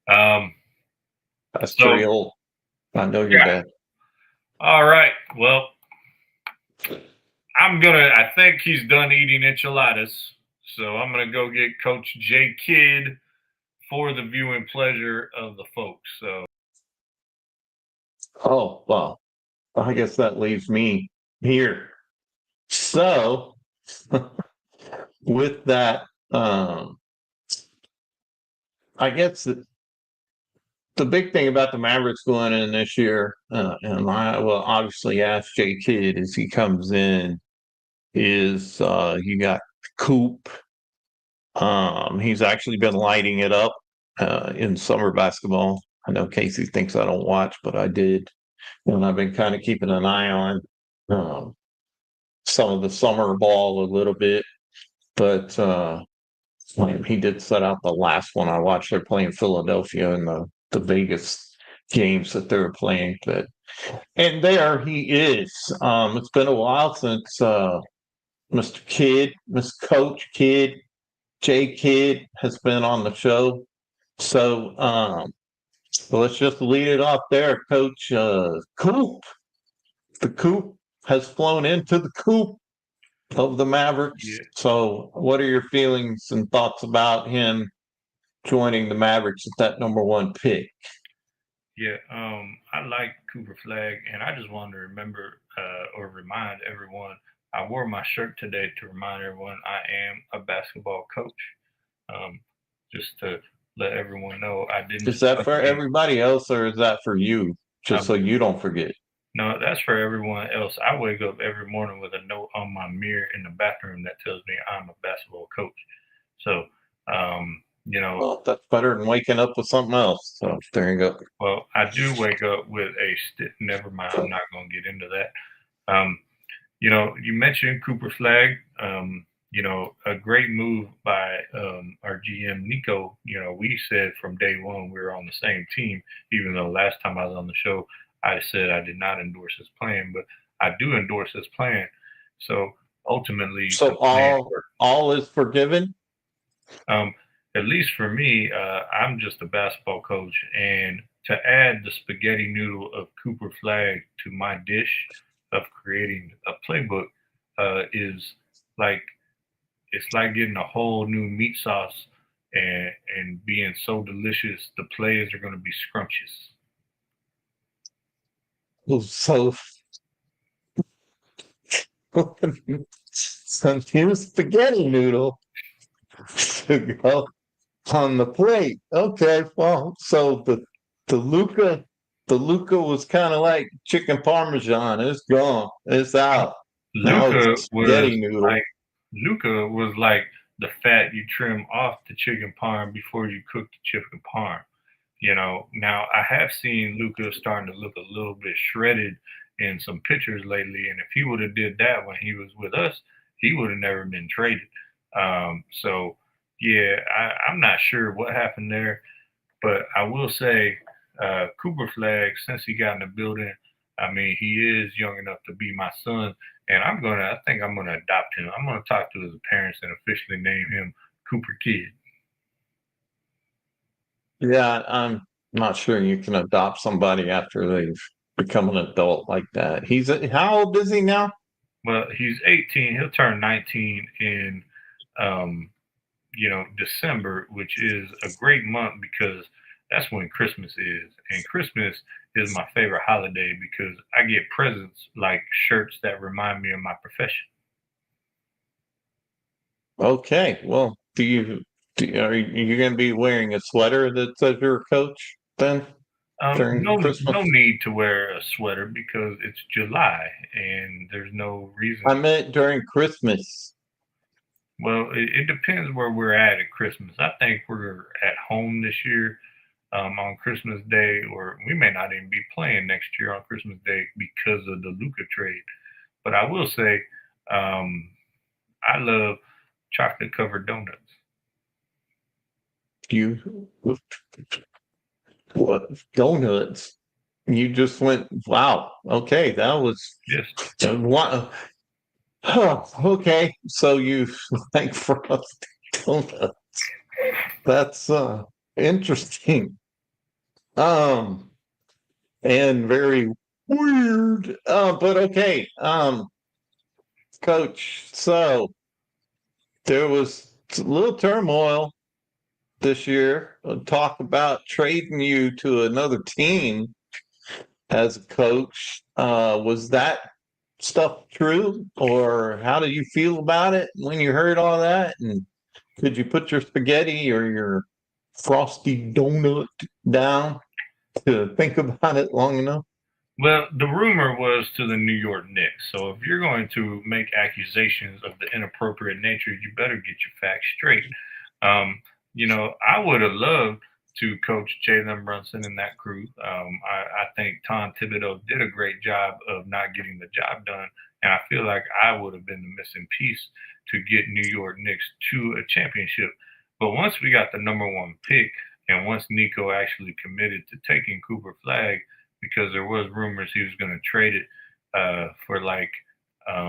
Speaker 8: That's pretty old. I know your dad.
Speaker 9: All right. Well, I think he's done eating enchiladas. So I'm gonna go get Coach J Kidd for the viewing pleasure of the folks. So
Speaker 8: Oh, well, I guess that leaves me here. So, with that, I guess the big thing about the Mavericks going in this year, and I will obviously ask Jay Kidd as he comes in, is you got Coop. He's actually been lighting it up in summer basketball. I know Casey thinks I don't watch, but I did. And I've been kind of keeping an eye on some of the summer ball a little bit. But he did set out the last one I watched. They're playing Philadelphia in the Vegas games that they were playing. But and there he is. It's been a while since Mr. Kidd, Mr. Coach Kidd, Jay Kidd has been on the show. So let's just lead it off there, Coach. Coop. The Coop has flown into the coop of the Mavericks.
Speaker 9: yeah,
Speaker 8: So, what are your feelings and thoughts about him joining the Mavericks at that number one pick?
Speaker 9: yeah. I like Cooper Flag, and I just wanted to remember or remind everyone. I wore my shirt today to remind everyone I am a basketball coach. Just to let everyone know I didn't.
Speaker 8: Is that for everybody else or is that for you? Just so you don't forget.
Speaker 9: No, that's for everyone else. I wake up every morning with a note on my mirror in the bathroom that tells me I'm a basketball coach. So,
Speaker 8: well, that's better than waking up with something else. So there you go.
Speaker 9: Well, I do wake up with a never mind. I'm not going to get into that. You mentioned Cooper Flag. A great move by our GM Nico. We said from day one we were on the same team, even though last time I was on the show I said I did not endorse his plan, but I do endorse his plan. So ultimately,
Speaker 8: so all is forgiven.
Speaker 9: At least for me, I'm just a basketball coach, and to add the spaghetti noodle of Cooper Flag to my dish of creating a playbook is like it's like getting a whole new meat sauce and being so delicious. The players are going to be scrumptious.
Speaker 8: So some new spaghetti noodle to go on the plate. Okay, well, so the Luca was kind of like chicken parmesan. It's gone. It's out. Now it's spaghetti noodle.
Speaker 9: Luca was like the fat you trim off the chicken parm before you cook the chicken parm. Now I have seen Luca starting to look a little bit shredded in some pictures lately, and if he would have did that when he was with us, he would have never been traded. So yeah, I'm not sure what happened there, but I will say Cooper Flag, since he got in the building, I mean, he is young enough to be my son, and I think I'm gonna adopt him. I'm gonna talk to his parents and officially name him Cooper Kidd.
Speaker 8: Yeah, I'm not sure you can adopt somebody after they've become an adult like that. How old is he now?
Speaker 9: Well, he's 18. He'll turn 19 in, December, which is a great month because that's when Christmas is. And Christmas is my favorite holiday because I get presents like shirts that remind me of my profession.
Speaker 8: Okay, well, are you going to be wearing a sweater that says you're a coach then?
Speaker 9: No need to wear a sweater because it's July and there's no reason.
Speaker 8: I meant during Christmas.
Speaker 9: Well, it depends where we're at Christmas. I think we're at home this year on Christmas Day, or we may not even be playing next year on Christmas Day because of the Luka trade. But I will say, I love chocolate covered donuts.
Speaker 8: What donuts? You just went, wow. Okay, that was
Speaker 9: yes.
Speaker 8: Wow. Oh, okay, so you like frosted donuts? That's interesting. And very weird. But okay. Coach, so there was a little turmoil this year. Talk about trading you to another team as a coach. Was that stuff true, or how did you feel about it when you heard all that? And could you put your spaghetti or your frosty donut down to think about it long enough?
Speaker 9: Well, the rumor was to the New York Knicks. So if you're going to make accusations of the inappropriate nature, you better get your facts straight. I would have loved to coach Jalen Brunson and that crew. I think Tom Thibodeau did a great job of not getting the job done. And I feel like I would have been the missing piece to get New York Knicks to a championship. But once we got the number one pick, and once Nico actually committed to taking Cooper Flag, because there was rumors he was going to trade it for like I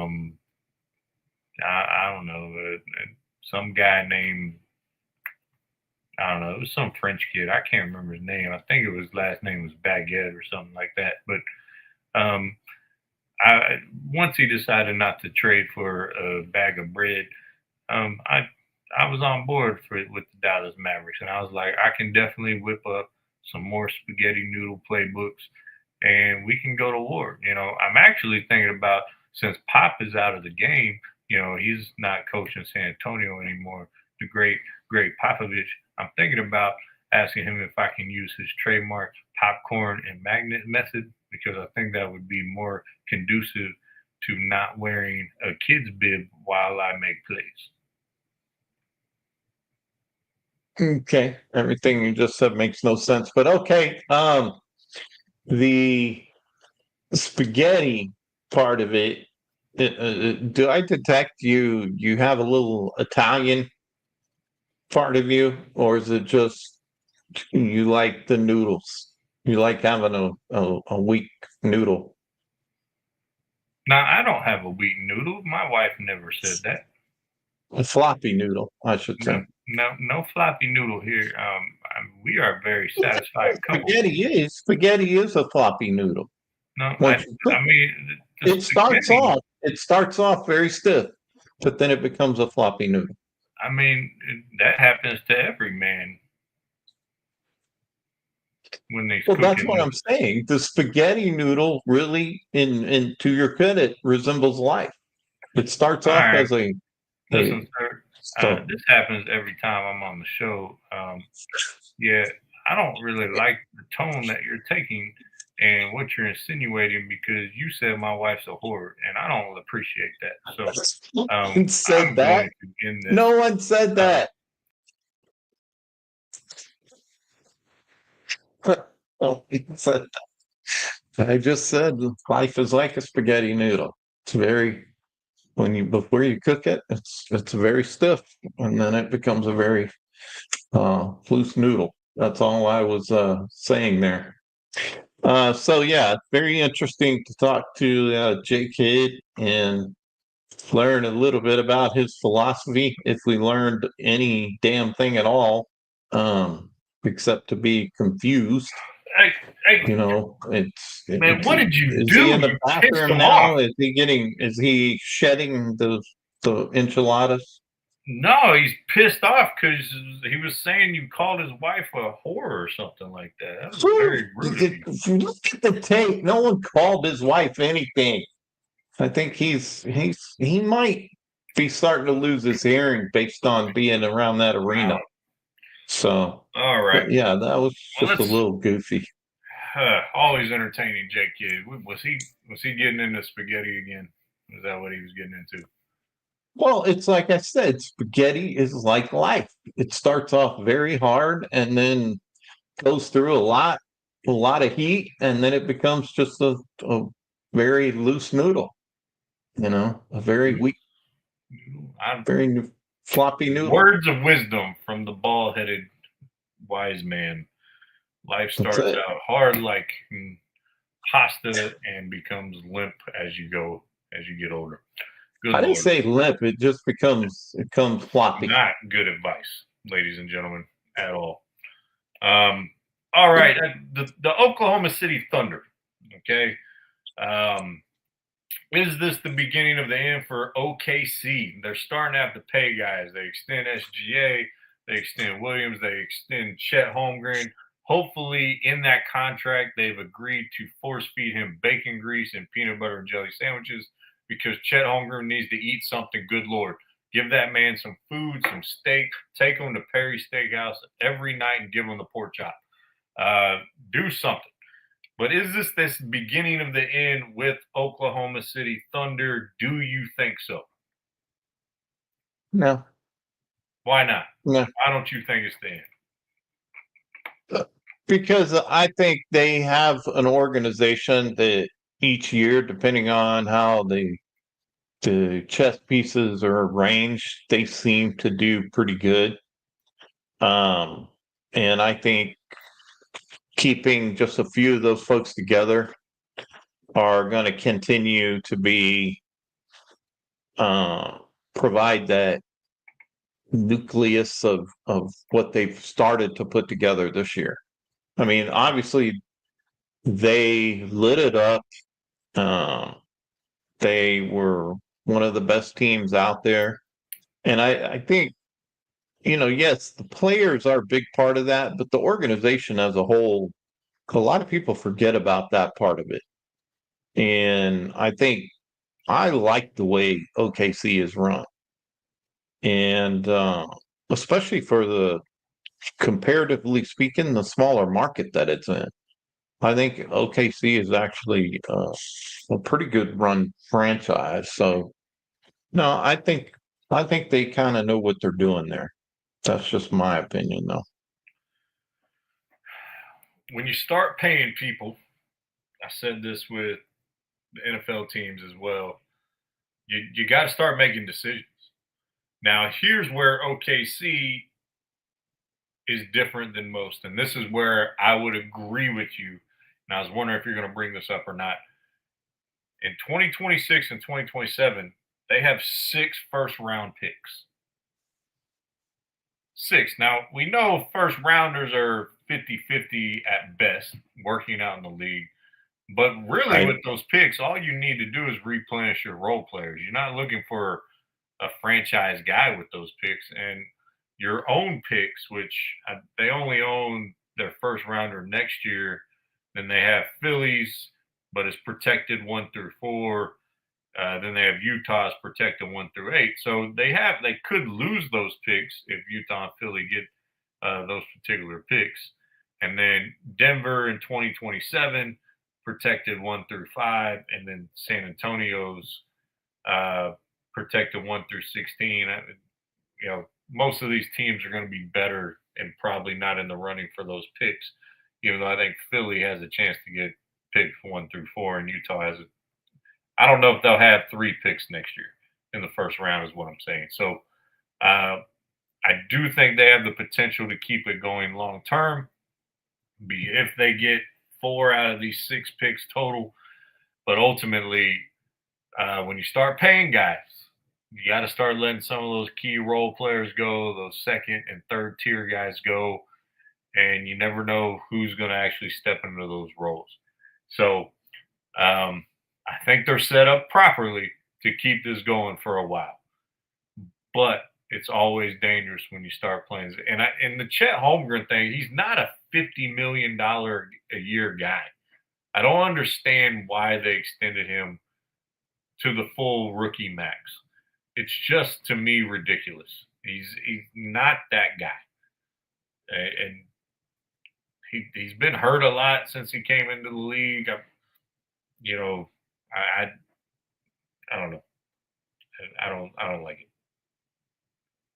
Speaker 9: don't know some guy named I don't know, it was some French kid. I can't remember his name. I think his last name was Baguette or something like that. But once he decided not to trade for a bag of bread, I was on board with the Dallas Mavericks, and I was like, I can definitely whip up some more spaghetti noodle playbooks, and we can go to war. I'm actually thinking about, since Pop is out of the game, he's not coaching San Antonio anymore, the great Popovich. I'm thinking about asking him if I can use his trademark popcorn and magnet method, because I think that would be more conducive to not wearing a kid's bib while I make plays.
Speaker 8: Okay, everything you just said makes no sense, but okay. The spaghetti part of it, do I detect you have a little Italian part of you, or is it just you like the noodles? You like having a weak noodle?
Speaker 9: Now, I don't have a weak noodle. My wife never said that.
Speaker 8: A floppy noodle, I should say.
Speaker 9: No floppy noodle here. We are a very satisfied couple.
Speaker 8: Spaghetti is a floppy noodle.
Speaker 9: No,
Speaker 8: Once you cook it starts off very stiff, but then it becomes a floppy noodle.
Speaker 9: I mean, that happens to every man when they
Speaker 8: Well, that's
Speaker 9: cooking
Speaker 8: what I'm
Speaker 9: noodles.
Speaker 8: saying. The spaghetti noodle really, in to your credit, resembles life. It starts
Speaker 9: All
Speaker 8: off
Speaker 9: right.
Speaker 8: as a
Speaker 9: Listen, sir.
Speaker 8: so
Speaker 9: This happens every time I'm on the show. Yeah, I don't really like the tone that you're taking and what you're insinuating, because you said my wife's a whore, and I don't appreciate that. So
Speaker 8: no one said
Speaker 9: I'm
Speaker 8: that.
Speaker 9: going to end this.
Speaker 8: No one said that. No one said that. I just said life is like a spaghetti noodle. It's very before you cook it, it's very stiff, and then it becomes a very loose noodle. That's all I was saying there. So yeah, very interesting to talk to J Kidd and learn a little bit about his philosophy. If we learned any damn thing at all, except to be confused.
Speaker 9: Hey,
Speaker 8: It's
Speaker 9: what did you
Speaker 8: is
Speaker 9: do?
Speaker 8: he in the
Speaker 9: You pissed
Speaker 8: bathroom
Speaker 9: him
Speaker 8: now?
Speaker 9: off.
Speaker 8: Is he shedding the enchiladas?
Speaker 9: No, he's pissed off because he was saying you called his wife a whore or something like that. That was very rude of you.
Speaker 8: Look at the tape. No one called his wife anything. I think he might be starting to lose his hearing based on being around that arena.
Speaker 9: Wow.
Speaker 8: So,
Speaker 9: All right.
Speaker 8: yeah, that was
Speaker 9: Well,
Speaker 8: just a little goofy.
Speaker 9: Always entertaining, Jake Kidd. Was he getting into spaghetti again? Is that what he was getting into?
Speaker 8: Well, it's like I said, spaghetti is like life. It starts off very hard and then goes through a lot of heat, and then it becomes just a very loose noodle. A very weak, very floppy noodle.
Speaker 9: Words of wisdom from the bald-headed wise man. Life starts out hard like pasta and becomes limp as you get older. Good
Speaker 8: I didn't
Speaker 9: Lord.
Speaker 8: say limp. It just becomes floppy.
Speaker 9: Not good advice, ladies and gentlemen, at all. All right, the Oklahoma City Thunder. Okay, Is this the beginning of the end for OKC? They're starting to have to pay guys. They extend SGA, they extend Williams, they extend Chet Holmgren. Hopefully, in that contract, they've agreed to force feed him bacon grease and peanut butter and jelly sandwiches because Chet Holmgren needs to eat something. Good Lord. Give that man some food, some steak. Take him to Perry's Steakhouse every night and give him the pork chop. Do something. But is this beginning of the end with Oklahoma City Thunder? Do you think so?
Speaker 8: No.
Speaker 9: Why not?
Speaker 8: No.
Speaker 9: Why don't you think it's the end?
Speaker 8: Because I think they have an organization that each year, depending on how the chess pieces are arranged, they seem to do pretty good. And I think keeping just a few of those folks together are going to continue to be provide that nucleus of what they've started to put together this year. I mean, obviously, they lit it up. They were one of the best teams out there. And I think, yes, the players are a big part of that, but the organization as a whole, a lot of people forget about that part of it. And I think I like the way OKC is run. And especially for the, comparatively speaking, the smaller market that it's in. I think OKC is actually a pretty good run franchise. So no, I think they kind of know what they're doing there. That's just my opinion, though.
Speaker 9: When you start paying people, I said this with the NFL teams as well. You got to start making decisions. Now, here's where OKC is different than most, and this is where I would agree with you. And I was wondering if you're going to bring this up or not. In 2026 and 2027, they have 6 first-round picks. 6. Now, we know first rounders are 50-50 at best, working out in the league. But really, with those picks, all you need to do is replenish your role players. You're not looking for a franchise guy with those picks. And your own picks, which they only own their first rounder next year, then they have Phillies, but it's protected 1 through 4. Then they have Utah's protected 1 through 8. So they could lose those picks if Utah and Philly get those particular picks. And then Denver in 2027 protected 1 through 5, and then San Antonio's protected 1 through 16. Most of these teams are going to be better and probably not in the running for those picks. Even though I think Philly has a chance to get picked 1 through 4, and Utah has it. I don't know if they'll have 3 picks next year in the first round, is what I'm saying. So I do think they have the potential to keep it going long term. If they get 4 out of these 6 picks total, but ultimately, when you start paying guys, you got to start letting some of those key role players go, those second and third tier guys go, and you never know who's going to actually step into those roles. So I think they're set up properly to keep this going for a while, but it's always dangerous when you start playing. And the Chet Holmgren thing, he's not a $50 million a year guy. I don't understand why they extended him to the full rookie max. It's just, to me, ridiculous. He's not that guy. And he's been hurt a lot since he came into the league. I don't know. I don't like it.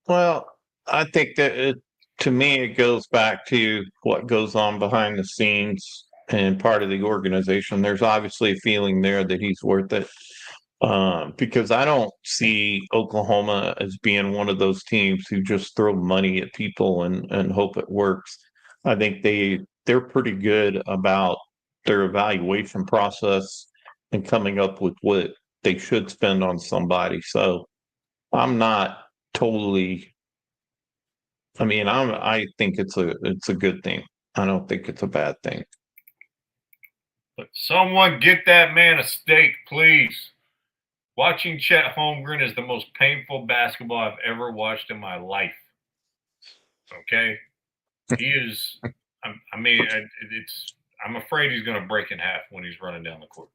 Speaker 8: Well, I think that to me, it goes back to what goes on behind the scenes and part of the organization. There's obviously a feeling there that he's worth it. Because I don't see Oklahoma as being one of those teams who just throw money at people and hope it works. I think they're pretty good about their evaluation process and coming up with what they should spend on somebody. So I'm not totally. I mean, I think it's a good thing. I don't think it's a bad thing.
Speaker 9: But someone get that man a steak, please. Watching Chet Holmgren is the most painful basketball I've ever watched in my life. Okay, he is. I'm afraid he's going to break in half when he's running down the court.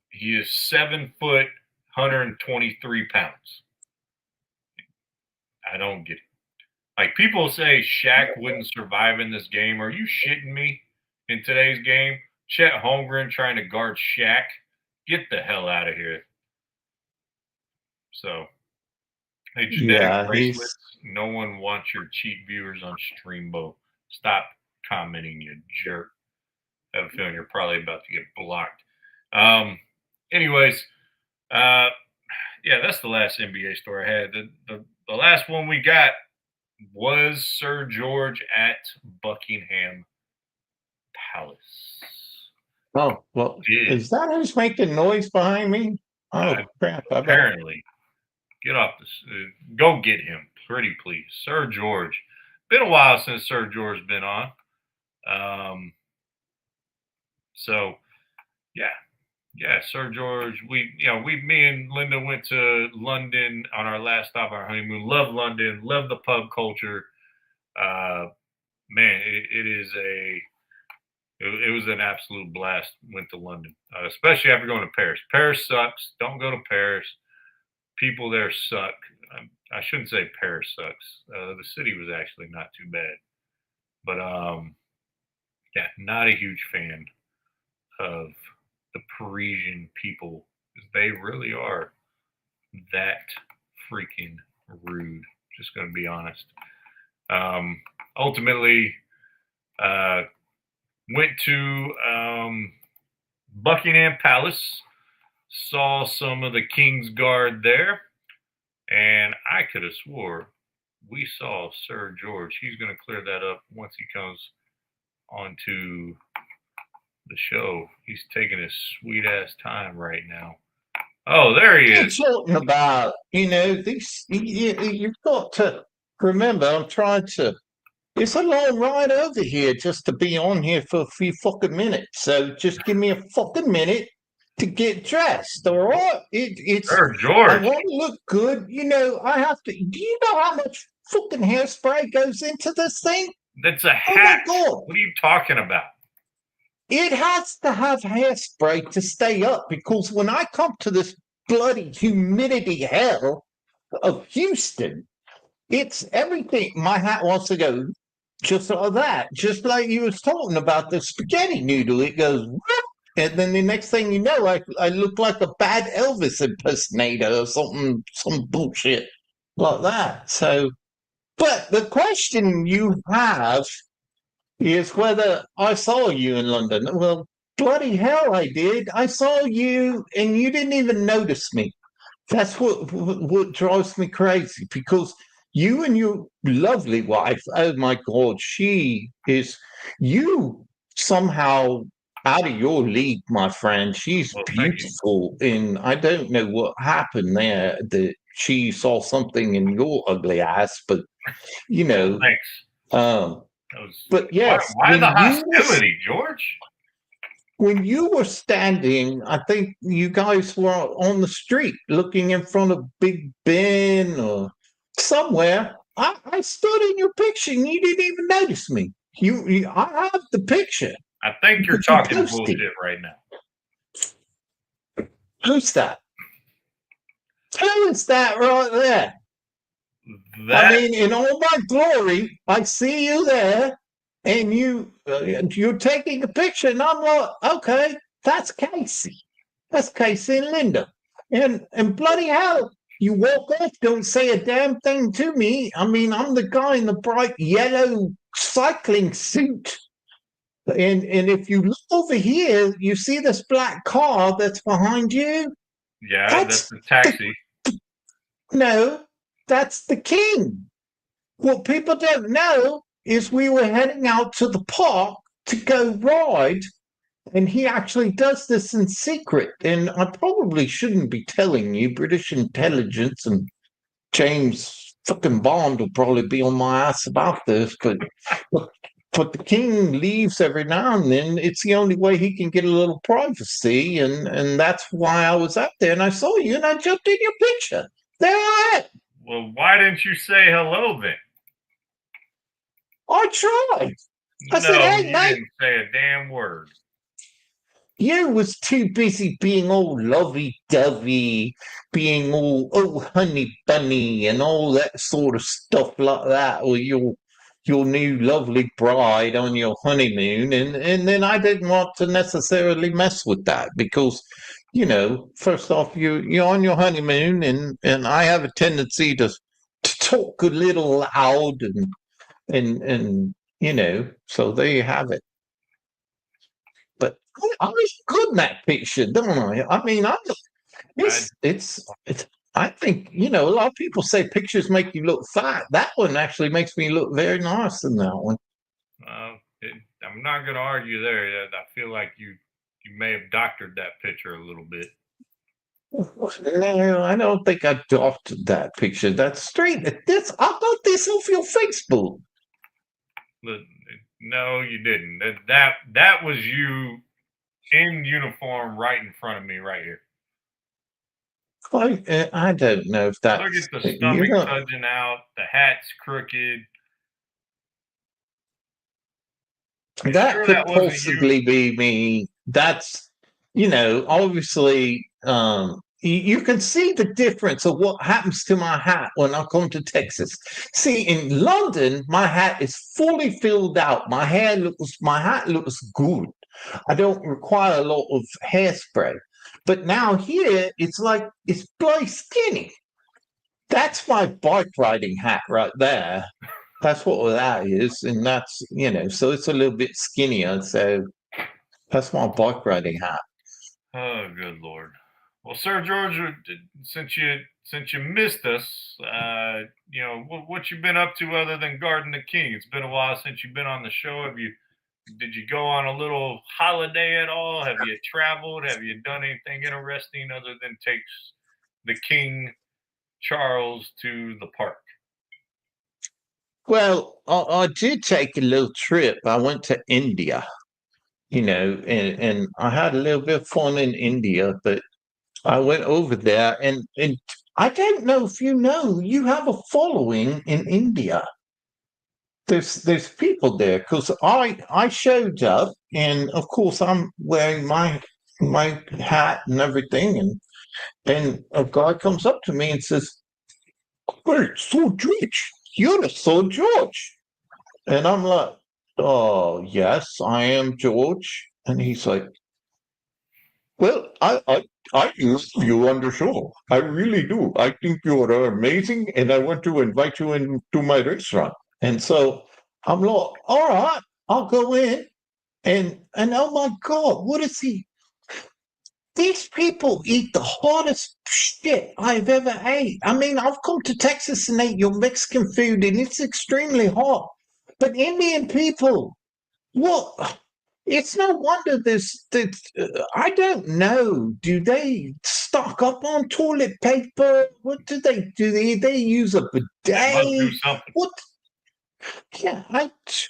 Speaker 9: He is 7 foot, 123 pounds. I don't get it. Like, people say Shaq wouldn't survive in this game. Are you shitting me? In today's game, Chet Holmgren trying to guard Shaq. Get the hell out of here. So, hey, genetic bracelets. No one wants your cheap viewers on Streambo. Stop commenting, you jerk. I have a feeling you're probably about to get blocked. Anyways, yeah, that's the last NBA story I had. The last one we got was Sir George at Buckingham Palace.
Speaker 8: Oh, well, is that who's making noise behind me? Oh, crap.
Speaker 9: Apparently. Get off this. Go get him, pretty please. Sir George. Been a while since Sir George's been on. So, yeah, Sir George. Me and Linda went to London on our last stop, our honeymoon. Love London. Love the pub culture. Man, it was an absolute blast. Went to London, especially after going to Paris. Paris sucks. Don't go to Paris. People there suck. I shouldn't say Paris sucks. The city was actually not too bad. But, yeah, not a huge fan of the Parisian people. They really are that freaking rude. Just going to be honest. Ultimately, went to Buckingham Palace, saw some of the King's Guard there, and I could have swore we saw Sir George. He's going to clear that up once he comes onto the show. He's taking his sweet ass time right now. Oh, there he is.
Speaker 8: Talking about, this, you've got to remember, I'm trying to. It's a long ride over here just to be on here for a few fucking minutes. So just give me a fucking minute to get dressed, all right? It's
Speaker 9: Sir George.
Speaker 8: I want to look good. I have to. Do you know how much fucking hairspray goes into this thing?
Speaker 9: That's a hat.
Speaker 8: Oh my God.
Speaker 9: What are you talking about?
Speaker 8: It has to have hairspray to stay up because when I come to this bloody humidity hell of Houston, it's everything. My hat wants to go just like that, just like you was talking about the spaghetti noodle. It goes, whoop, and then the next thing you know, I look like a bad Elvis impersonator or something, some bullshit like that. So, but the question you have is whether I saw you in London. Well, bloody hell, I did. I saw you, and you didn't even notice me. That's what drives me crazy because you and your lovely wife, oh my God, you somehow out of your league, my friend. She's beautiful, and I don't know what happened there that she saw something in your ugly ass, but
Speaker 9: thanks.
Speaker 8: But yes,
Speaker 9: why the hostility, George?
Speaker 8: When you were standing, I think you guys were on the street looking in front of Big Ben or somewhere. I stood in your picture and you didn't even notice me. I have the picture.
Speaker 9: I think you're talking bullshit right now.
Speaker 8: Who's that? Who is that right there? I mean, in all my glory, I see you there, and you're taking a picture, and I'm like, okay, that's Casey. That's Casey and Linda. And bloody hell, you walk off, don't say a damn thing to me. I mean, I'm the guy in the bright yellow cycling suit. And if you look over here, you see this black car that's behind you?
Speaker 9: Yeah, that's the taxi.
Speaker 8: No, that's the king. What people don't know is we were heading out to the park to go ride, and he actually does this in secret. And I probably shouldn't be telling you. British intelligence and James fucking Bond will probably be on my ass about this, but but the king leaves every now and then. It's the only way he can get a little privacy, and that's why I was up there and I saw you and I jumped in your picture. There I am.
Speaker 9: Well, why didn't you say hello then?
Speaker 8: I tried. I said,
Speaker 9: No,
Speaker 8: hey,
Speaker 9: you
Speaker 8: mate.
Speaker 9: didn't say a damn word.
Speaker 8: You was too busy being all lovey-dovey, being all oh honey bunny and all that sort of stuff like that, or your new lovely bride on your honeymoon, and then I didn't want to necessarily mess with that because, you know, first off, you're on your honeymoon, and I have a tendency to talk a little loud and you know, so there you have it. But I look good in that picture, don't I? I mean, it's. I think, you know, a lot of people say pictures make you look fat. That one actually makes me look very nice in that one.
Speaker 9: I'm not going to argue there. I feel like you may have doctored that picture a little bit.
Speaker 8: No, I don't think I doctored that picture. That's straight. I got this off your Facebook.
Speaker 9: No, you didn't. That was you in uniform right in front of me right here.
Speaker 8: I don't know if that's.
Speaker 9: Look at the stomach touching out. The hat's crooked.
Speaker 8: That
Speaker 9: Sure
Speaker 8: could
Speaker 9: that wasn't
Speaker 8: possibly
Speaker 9: you?
Speaker 8: be me. That's, you know, obviously, you can see the difference of what happens to my hat when I come to Texas. See, in London, my hat is fully filled out. My hat looks good. I don't require a lot of hairspray. But now here, it's like it's bloody skinny. That's my bike riding hat right there. That's what that is, and that's, you know, so it's a little bit skinnier. So that's my bike riding hat.
Speaker 9: Oh, good Lord. Well, Sir George, since you missed us, you know what you been up to other than guarding the king? It's been a while since you've been on the show. Did you go on a little holiday at all? Have you traveled? Have you done anything interesting other than take the King Charles to the park?
Speaker 8: Well, I did take a little trip. I went to India, you know, and I had a little bit of fun in India, but I went over there and I don't know if you know, you have a following in India. There's people there because I showed up and of course I'm wearing my hat and everything and a guy comes up to me and says, "Hey, so George, you're the so George." And I'm like, "Oh yes, I am George." And he's like, "Well, I use you on the show. I really do. I think you are amazing, and I want to invite you into my restaurant." And so I'm like, "All right, I'll go in." And oh my God, what is he? These people eat the hottest shit I've ever ate. I mean, I've come to Texas and ate your Mexican food, and it's extremely hot. But Indian people, what? It's no wonder this. I don't know. Do they stock up on toilet paper? What do they do? They use a
Speaker 9: They must do
Speaker 8: bidet?
Speaker 9: something.
Speaker 8: What? Yeah,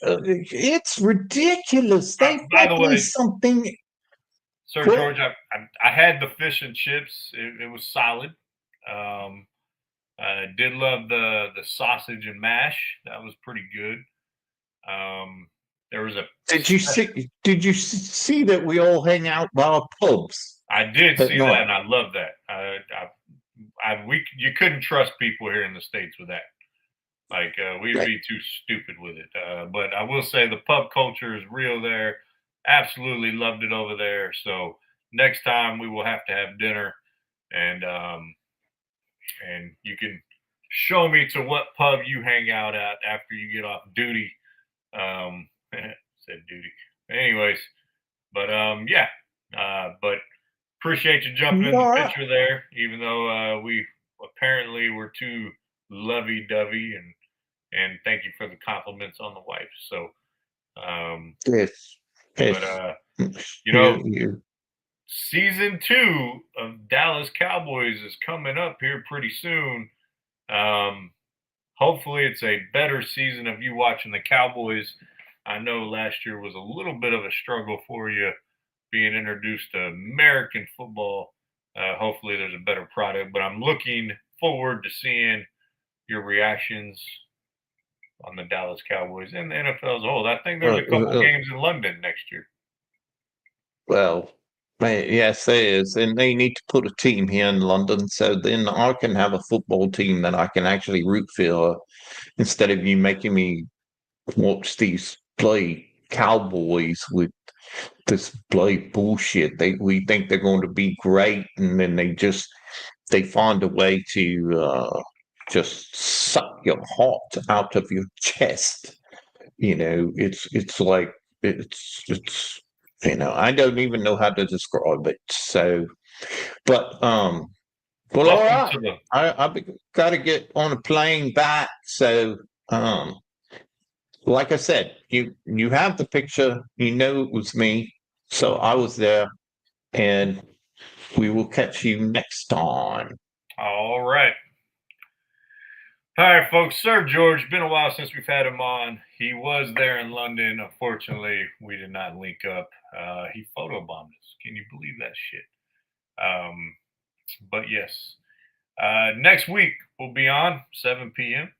Speaker 8: it's ridiculous. They
Speaker 9: By the
Speaker 8: bought me
Speaker 9: way,
Speaker 8: something.
Speaker 9: Sir
Speaker 8: What?
Speaker 9: George, I had the fish and chips. It was solid. I did love the sausage and mash. That was pretty good. There was a
Speaker 8: Did you see that we all hang out by our pubs
Speaker 9: I did
Speaker 8: at
Speaker 9: see that,
Speaker 8: night?
Speaker 9: and I love that. You couldn't trust people here in the States with that. Like we'd
Speaker 8: Right.
Speaker 9: be too stupid with it. But I will say the pub culture is real there. Absolutely loved it over there. So next time we will have to have dinner, and you can show me to what pub you hang out at after you get off duty. Said duty. Anyways, but yeah. But appreciate you jumping in the
Speaker 8: All right.
Speaker 9: picture there, even though we apparently were too lovey-dovey, and thank you for the compliments on the wife. So,
Speaker 8: Yes.
Speaker 9: but
Speaker 8: Yes.
Speaker 9: you know,
Speaker 8: You.
Speaker 9: season 2 of Dallas Cowboys is coming up here pretty soon. Hopefully, it's a better season of you watching the Cowboys I know last year was a little bit of a struggle for you being introduced to American football. Hopefully there's a better product, but I'm looking forward to seeing your reactions on the Dallas Cowboys and the NFL as a whole. I think there's a couple games in London next year.
Speaker 8: Well, yes, there is, and they need to put a team here in London, so then I can have a football team that I can actually root for, instead of you making me watch these bloody Cowboys with this bloody bullshit. We think they're going to be great, and then they find a way to just suck your heart out of your chest. It's like it's I don't even know how to describe it. So, but well, all right. I've got to get on a plane back. So, like I said, you have the picture. You know it was me. So I was there, and we will catch you next time.
Speaker 9: All right. All right, folks. Sir George, been a while since we've had him on. He was there in London. Unfortunately, we did not link up. He photobombed us. Can you believe that shit? But yes, next week we'll be on 7 p.m.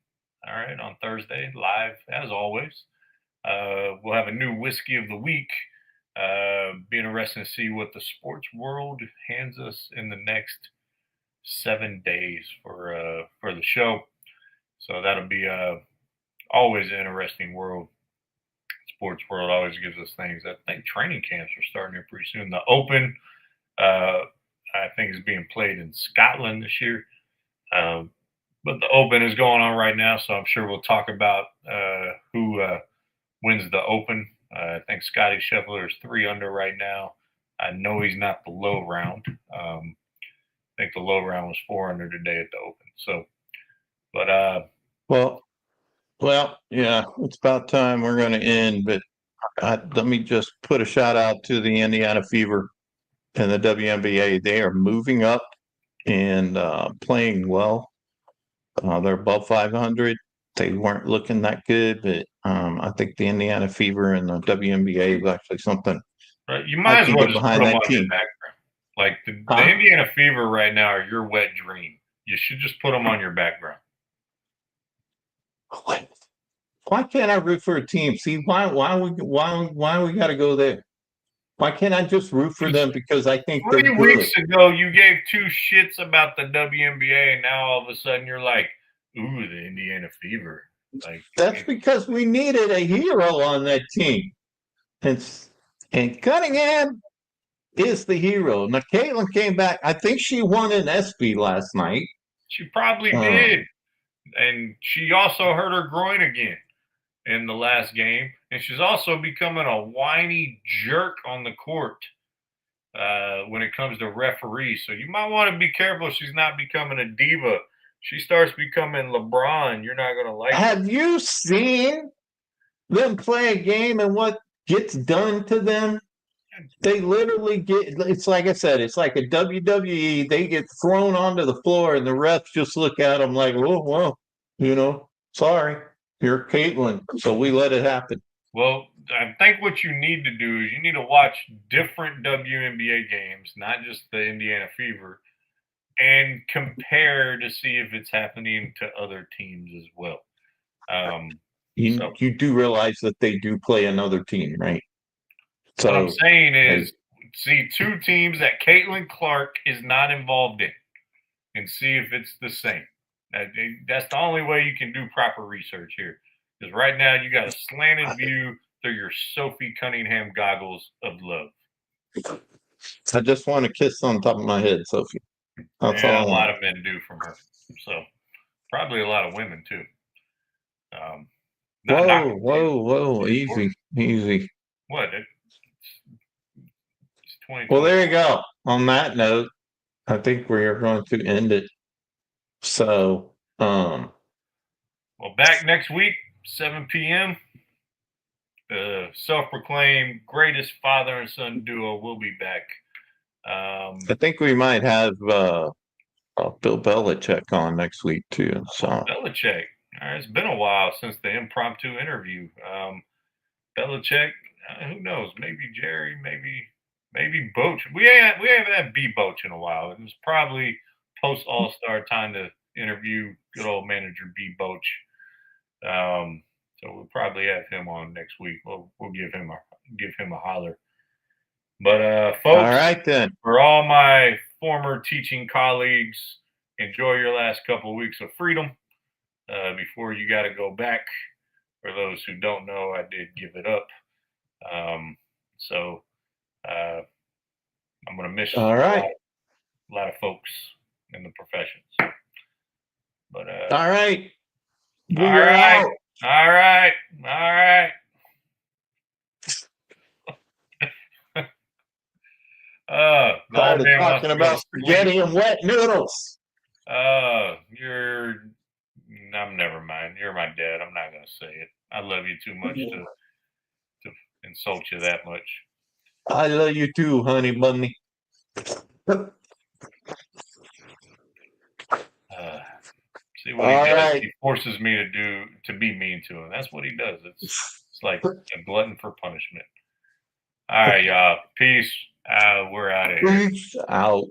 Speaker 9: All right, on Thursday, live as always. We'll have a new whiskey of the week. Be interesting to see what the sports world hands us in the next 7 days for the show. So that'll be always an interesting world. Sports world always gives us things. I think training camps are starting here pretty soon. The Open, I think, is being played in Scotland this year. But the Open is going on right now, so I'm sure we'll talk about who wins the Open. I think Scotty Scheffler is 3 under right now. I know he's not the low round. I think the low round was 4 under today at the Open. So, but
Speaker 8: well, yeah, it's about time we're going to end. But let me just put a shout out to the Indiana Fever and the WNBA. They are moving up and playing well. They're above 500. They weren't looking that good, but I think the Indiana Fever and the WNBA is actually something.
Speaker 9: Right, you might as well just put them on your background. Like the Indiana Fever right now are your wet dream. You should just put them on your background.
Speaker 8: Why can't I root for a team? See, why we got to go there? Why can't I just root for them because I think they're good?
Speaker 9: 3 weeks ago, you gave 2 shits about the WNBA, and now all of a sudden you're like, "Ooh, the Indiana Fever." Like
Speaker 8: that's because we needed a hero on that team, and Cunningham is the hero. Now, Caitlin came back. I think she won an ESPY last night.
Speaker 9: She probably did. And she also hurt her groin again in the last game. And she's also becoming a whiny jerk on the court when it comes to referees. So you might want to be careful she's not becoming a diva. She starts becoming LeBron. You're not going to like it.
Speaker 8: Have you seen them play a game and what gets done to them? They literally it's like I said, it's like a WWE. They get thrown onto the floor and the refs just look at them like, oh, well, sorry, you're Caitlin. So we let it happen.
Speaker 9: Well, I think what you need to do is you need to watch different WNBA games, not just the Indiana Fever, and compare to see if it's happening to other teams as well.
Speaker 8: You do realize that they do play another team, right? So
Speaker 9: what I'm saying is, see 2 teams that Caitlin Clark is not involved in, and see if it's the same. That's the only way you can do proper research here. Because right now you got a slanted view through your Sophie Cunningham goggles of love.
Speaker 8: I just want a kiss on top of my head, Sophie. That's all
Speaker 9: a lot of men do from her. So probably a lot of women too.
Speaker 8: Whoa, easy.
Speaker 9: What? It's 20.
Speaker 8: Well, there you go. On that note, I think we are going to end it. So,
Speaker 9: well, back next week, 7 p.m. The self-proclaimed greatest father and son duo will be back.
Speaker 8: I think we might have Bill Belichick on next week too. So
Speaker 9: Belichick. All right, it's been a while since the impromptu interview. Belichick. Who knows? Maybe Jerry. Maybe Boach. We haven't had B Boach in a while. It was probably post All-Star time to interview good old manager B Boach. So we'll probably have him on next week. We'll give him a holler. But folks,
Speaker 8: all right then.
Speaker 9: For all my former teaching colleagues, enjoy your last couple of weeks of freedom before you got to go back. For those who don't know, I did give it up. So I'm going to miss
Speaker 8: All right.
Speaker 9: a lot of folks in the professions. But
Speaker 8: all right.
Speaker 9: All right. All right. All right.
Speaker 8: Tired of talking about spaghetti and wet noodles.
Speaker 9: I'm never mind. You're my dad. I'm not gonna say it. I love you too much to insult you that much.
Speaker 8: I love you too, honey bunny.
Speaker 9: See what he does. He forces me to be mean to him. That's what he does. It's like a glutton for punishment. All right, y'all. Peace. We're out of here.
Speaker 8: Peace out.